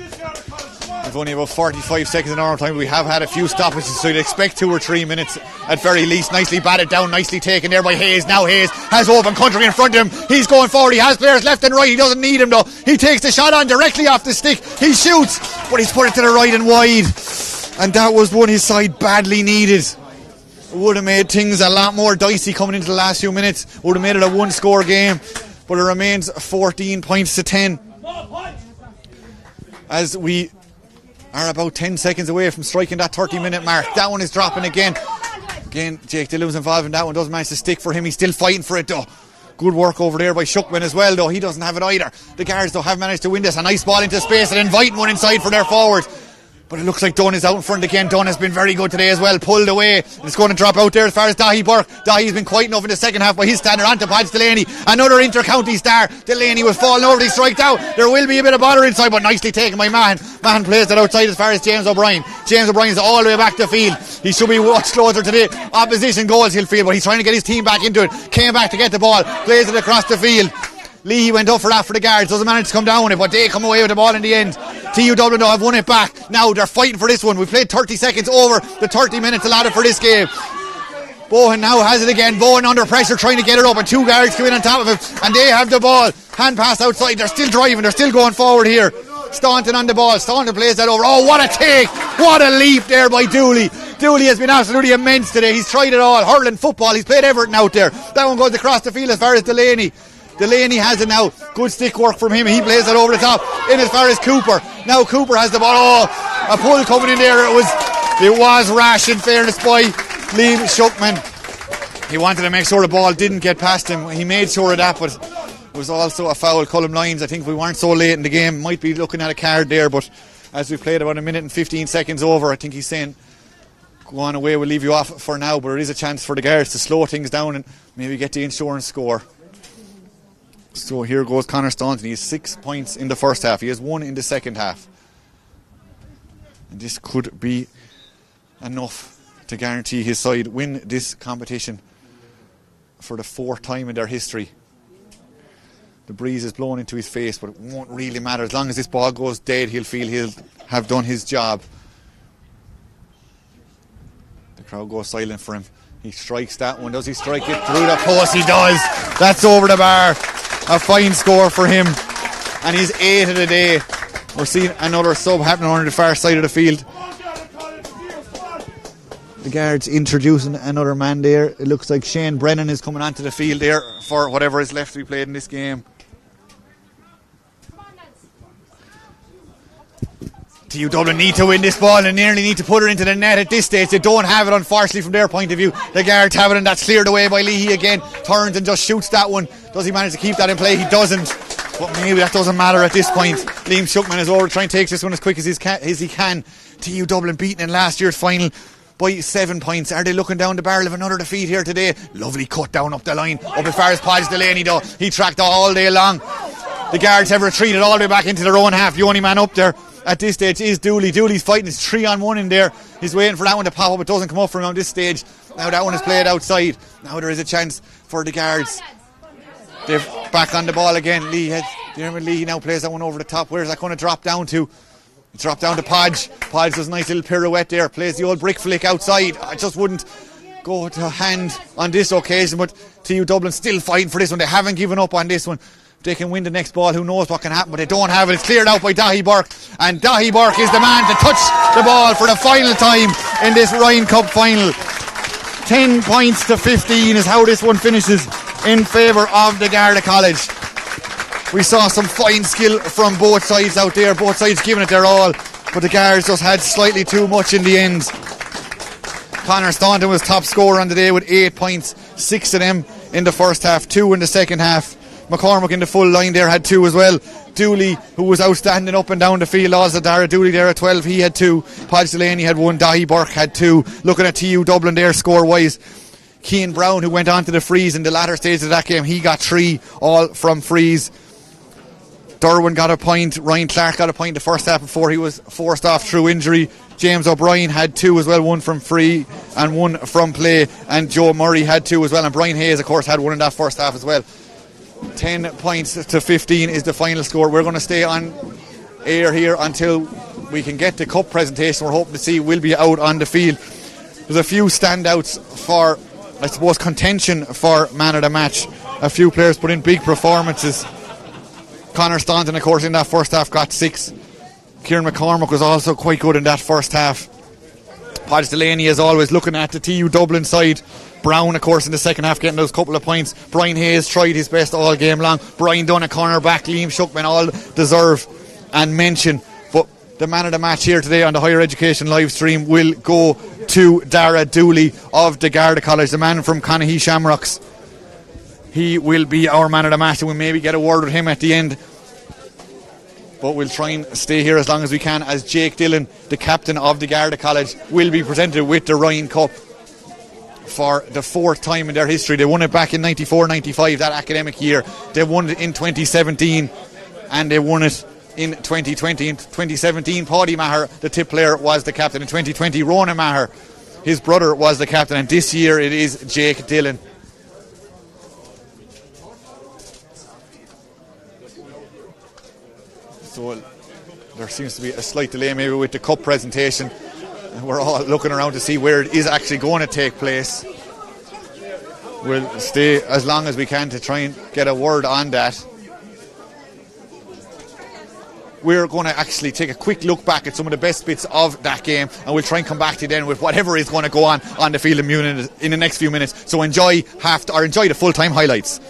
We've only about 45 seconds in normal time. We have had a few stoppages, so you'd expect 2 or 3 minutes at very least. Nicely batted down, nicely taken there by Hayes. Now Hayes has open country in front of him. He's going forward. He has players left and right. He doesn't need him though. He takes the shot on directly off the stick. He shoots, but he's put it to the right and wide. And that was one his side badly needed. It would have made things a lot more dicey coming into the last few minutes. Would have made it a 1-score game. But it remains 14 points to 10. As we are about 10 seconds away from striking that 30-minute mark. That one is dropping again. Again, Jake Dillon's involved in that one. Doesn't manage to stick for him. He's still fighting for it though. Good work over there by Shuckman as well though. He doesn't have it either. The Guards though have managed to win this. A nice ball into space and inviting one inside for their forward. But it looks like Dunn is out in front again. Dunn has been very good today as well. Pulled away. It's going to drop out there as far as Dahi Burke. Dahi's been quiet enough in the second half by his standard. Onto Padge Delaney. Another inter-county star. Delaney was falling over. He striked out. There will be a bit of bother inside, but nicely taken by Mahan. Mahan plays it outside as far as James O'Brien. James O'Brien's all the way back to field. He should be much closer to the opposition goals he'll feel, but he's trying to get his team back into it. Came back to get the ball. Plays it across the field. Leahy went up for that for the Guards. Doesn't manage to come down with it, but they come away with the ball in the end. TU Dublin though have won it back. Now they're fighting for this one. We played 30 seconds over the 30 minutes allotted for this game. Bowen now has it again. Bowen under pressure trying to get it up, and 2 Guards come in on top of him and they have the ball. Hand pass outside. They're still driving. They're still going forward here. Staunton on the ball. Staunton plays that over. Oh, what a take. What a leap there by Dooley. Dooley has been absolutely immense today. He's tried it all. Hurling, football. He's played everything out there. That one goes across the field as far as Delaney. Delaney has it now. Good stick work from him. He plays it over the top in as far as Cooper. Now Cooper has the ball. Oh, a pull coming in there. It was rash in fairness by Liam Shuckman. He wanted to make sure the ball didn't get past him. He made sure of that, but it was also a foul. Colm Lyons, I think if we weren't so late in the game, might be looking at a card there, but as we played about a minute and 15 seconds over, I think he's saying go on away, we'll leave you off for now, but there is a chance for the Guards to slow things down and maybe get the insurance score. So here goes Connor Staunton. He has 6 points in the first half. He has 1 in the second half. And this could be enough to guarantee his side win this competition for the 4th time in their history. The breeze is blowing into his face, but it won't really matter. As long as this ball goes dead, he'll feel he'll have done his job. The crowd goes silent for him. He strikes that one. Does he strike it through the post? He does. That's over the bar. A fine score for him, and he's 8 of the day. We're seeing another sub happening on the far side of the field. The Guards introducing another man there. It looks like Shane Brennan is coming onto the field there for whatever is left to be played in this game. TU Dublin need to win this ball and nearly need to put it into the net at this stage. They don't have it, unfortunately, from their point of view. The Guards have it, and that's cleared away by Leahy again. Turns and just shoots that one. Does he manage to keep that in play? He doesn't. But maybe that doesn't matter at this point. Liam Shuckman is over trying to take this one as quick as he can. TU Dublin beaten in last year's final by 7 points. Are they looking down the barrel of another defeat here today? Lovely cut down up the line. Up as far as Padge Delaney though. He tracked all day long. The Guards have retreated all the way back into their own half. The only man up there at this stage is Dooley. Dooley's fighting his 3-on-1 in there. He's waiting for that one to pop up. It doesn't come up for him on this stage. Now that one is played outside. Now there is a chance for the Guards. They're back on the ball again. Lee now plays that one over the top. Where's that going to drop down to? It's dropped down to Podge. Podge does a nice little pirouette there. Plays the old brick flick outside. I just wouldn't go to hand on this occasion, but TU Dublin still fighting for this one. They haven't given up on this one. They can win the next ball, who knows what can happen, but they don't have it. It's cleared out by Dahi Burke, and Dahi Burke is the man to touch the ball for the final time in this Ryan Cup final. 10 points to 15 is how this one finishes in favour of the Garda College. We saw some fine skill from both sides out there, both sides giving it their all, but the Guards just had slightly too much in the end. Connor Staunton was top scorer on the day with 8 points, 6 of them in the first half, 2 in the second half. McCormick in the full line there had 2 as well. Dooley, who was outstanding up and down the field, also Dara Dooley there at 12, he had 2. Padge Delaney had 1. Dahi Burke had 2. Looking at TU Dublin there score wise, Cian Brown, who went on to the frees in the latter stage of that game, he got 3 all from frees. Derwin got a point. Ryan Clark got a point in the first half before he was forced off through injury. James O'Brien had 2 as well, 1 from free and 1 from play, and Joe Murray had 2 as well, and Brian Hayes of course had 1 in that first half as well. 10 points to 15 is the final score. We're going to stay on air here until we can get the cup presentation. We're hoping to see will be out on the field. There's a few standouts for, I suppose, contention for man of the match. A few players put in big performances. Conor Staunton, of course, in that first half got 6. Kieran McCormack was also quite good in that first half. Podge Delaney, as always, looking at the TU Dublin side. Brown, of course, in the second half getting those couple of points. Brian Hayes tried his best all game long. Brian Dunn, a cornerback, Liam Shuckman, all deserve and mention. But the man of the match here today on the Higher Education live stream will go to Dara Dooley of the Garda College, the man from Conaghy Shamrocks. He will be our man of the match, and we'll maybe get a word with him at the end. But we'll try and stay here as long as we can, as Jake Dillon, the captain of the Garda College, will be presented with the Ryan Cup for the 4th time in their history. They won it back in 94-95, that academic year. They won it in 2017, and they won it in 2020. In 2017, Paddy Maher, the tip player, was the captain. In 2020, Ronan Maher, his brother, was the captain, and this year it is Jake Dillon. So there seems to be a slight delay maybe with the cup presentation. We're all looking around to see where it is actually going to take place. We'll stay as long as we can to try and get a word on that. We're going to actually take a quick look back at some of the best bits of that game, and we'll try and come back to you then with whatever is going to go on the field of Munin in the next few minutes. So enjoy the full-time highlights.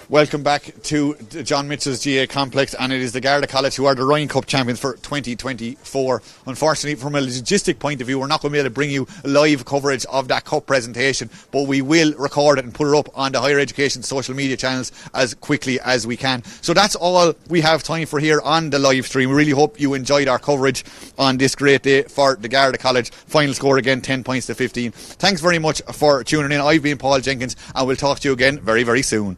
Welcome back to John Mitchell's GA Complex, and it is the Garda College who are the Ryan Cup champions for 2024. Unfortunately, from a logistic point of view, we're not going to be able to bring you live coverage of that cup presentation, but we will record it and put it up on the Higher Education social media channels as quickly as we can. So that's all we have time for here on the live stream. We really hope you enjoyed our coverage on this great day for the Garda College. Final score again, 10 points to 15. Thanks very much for tuning in. I've been Paul Jenkins, and we'll talk to you again very, very soon.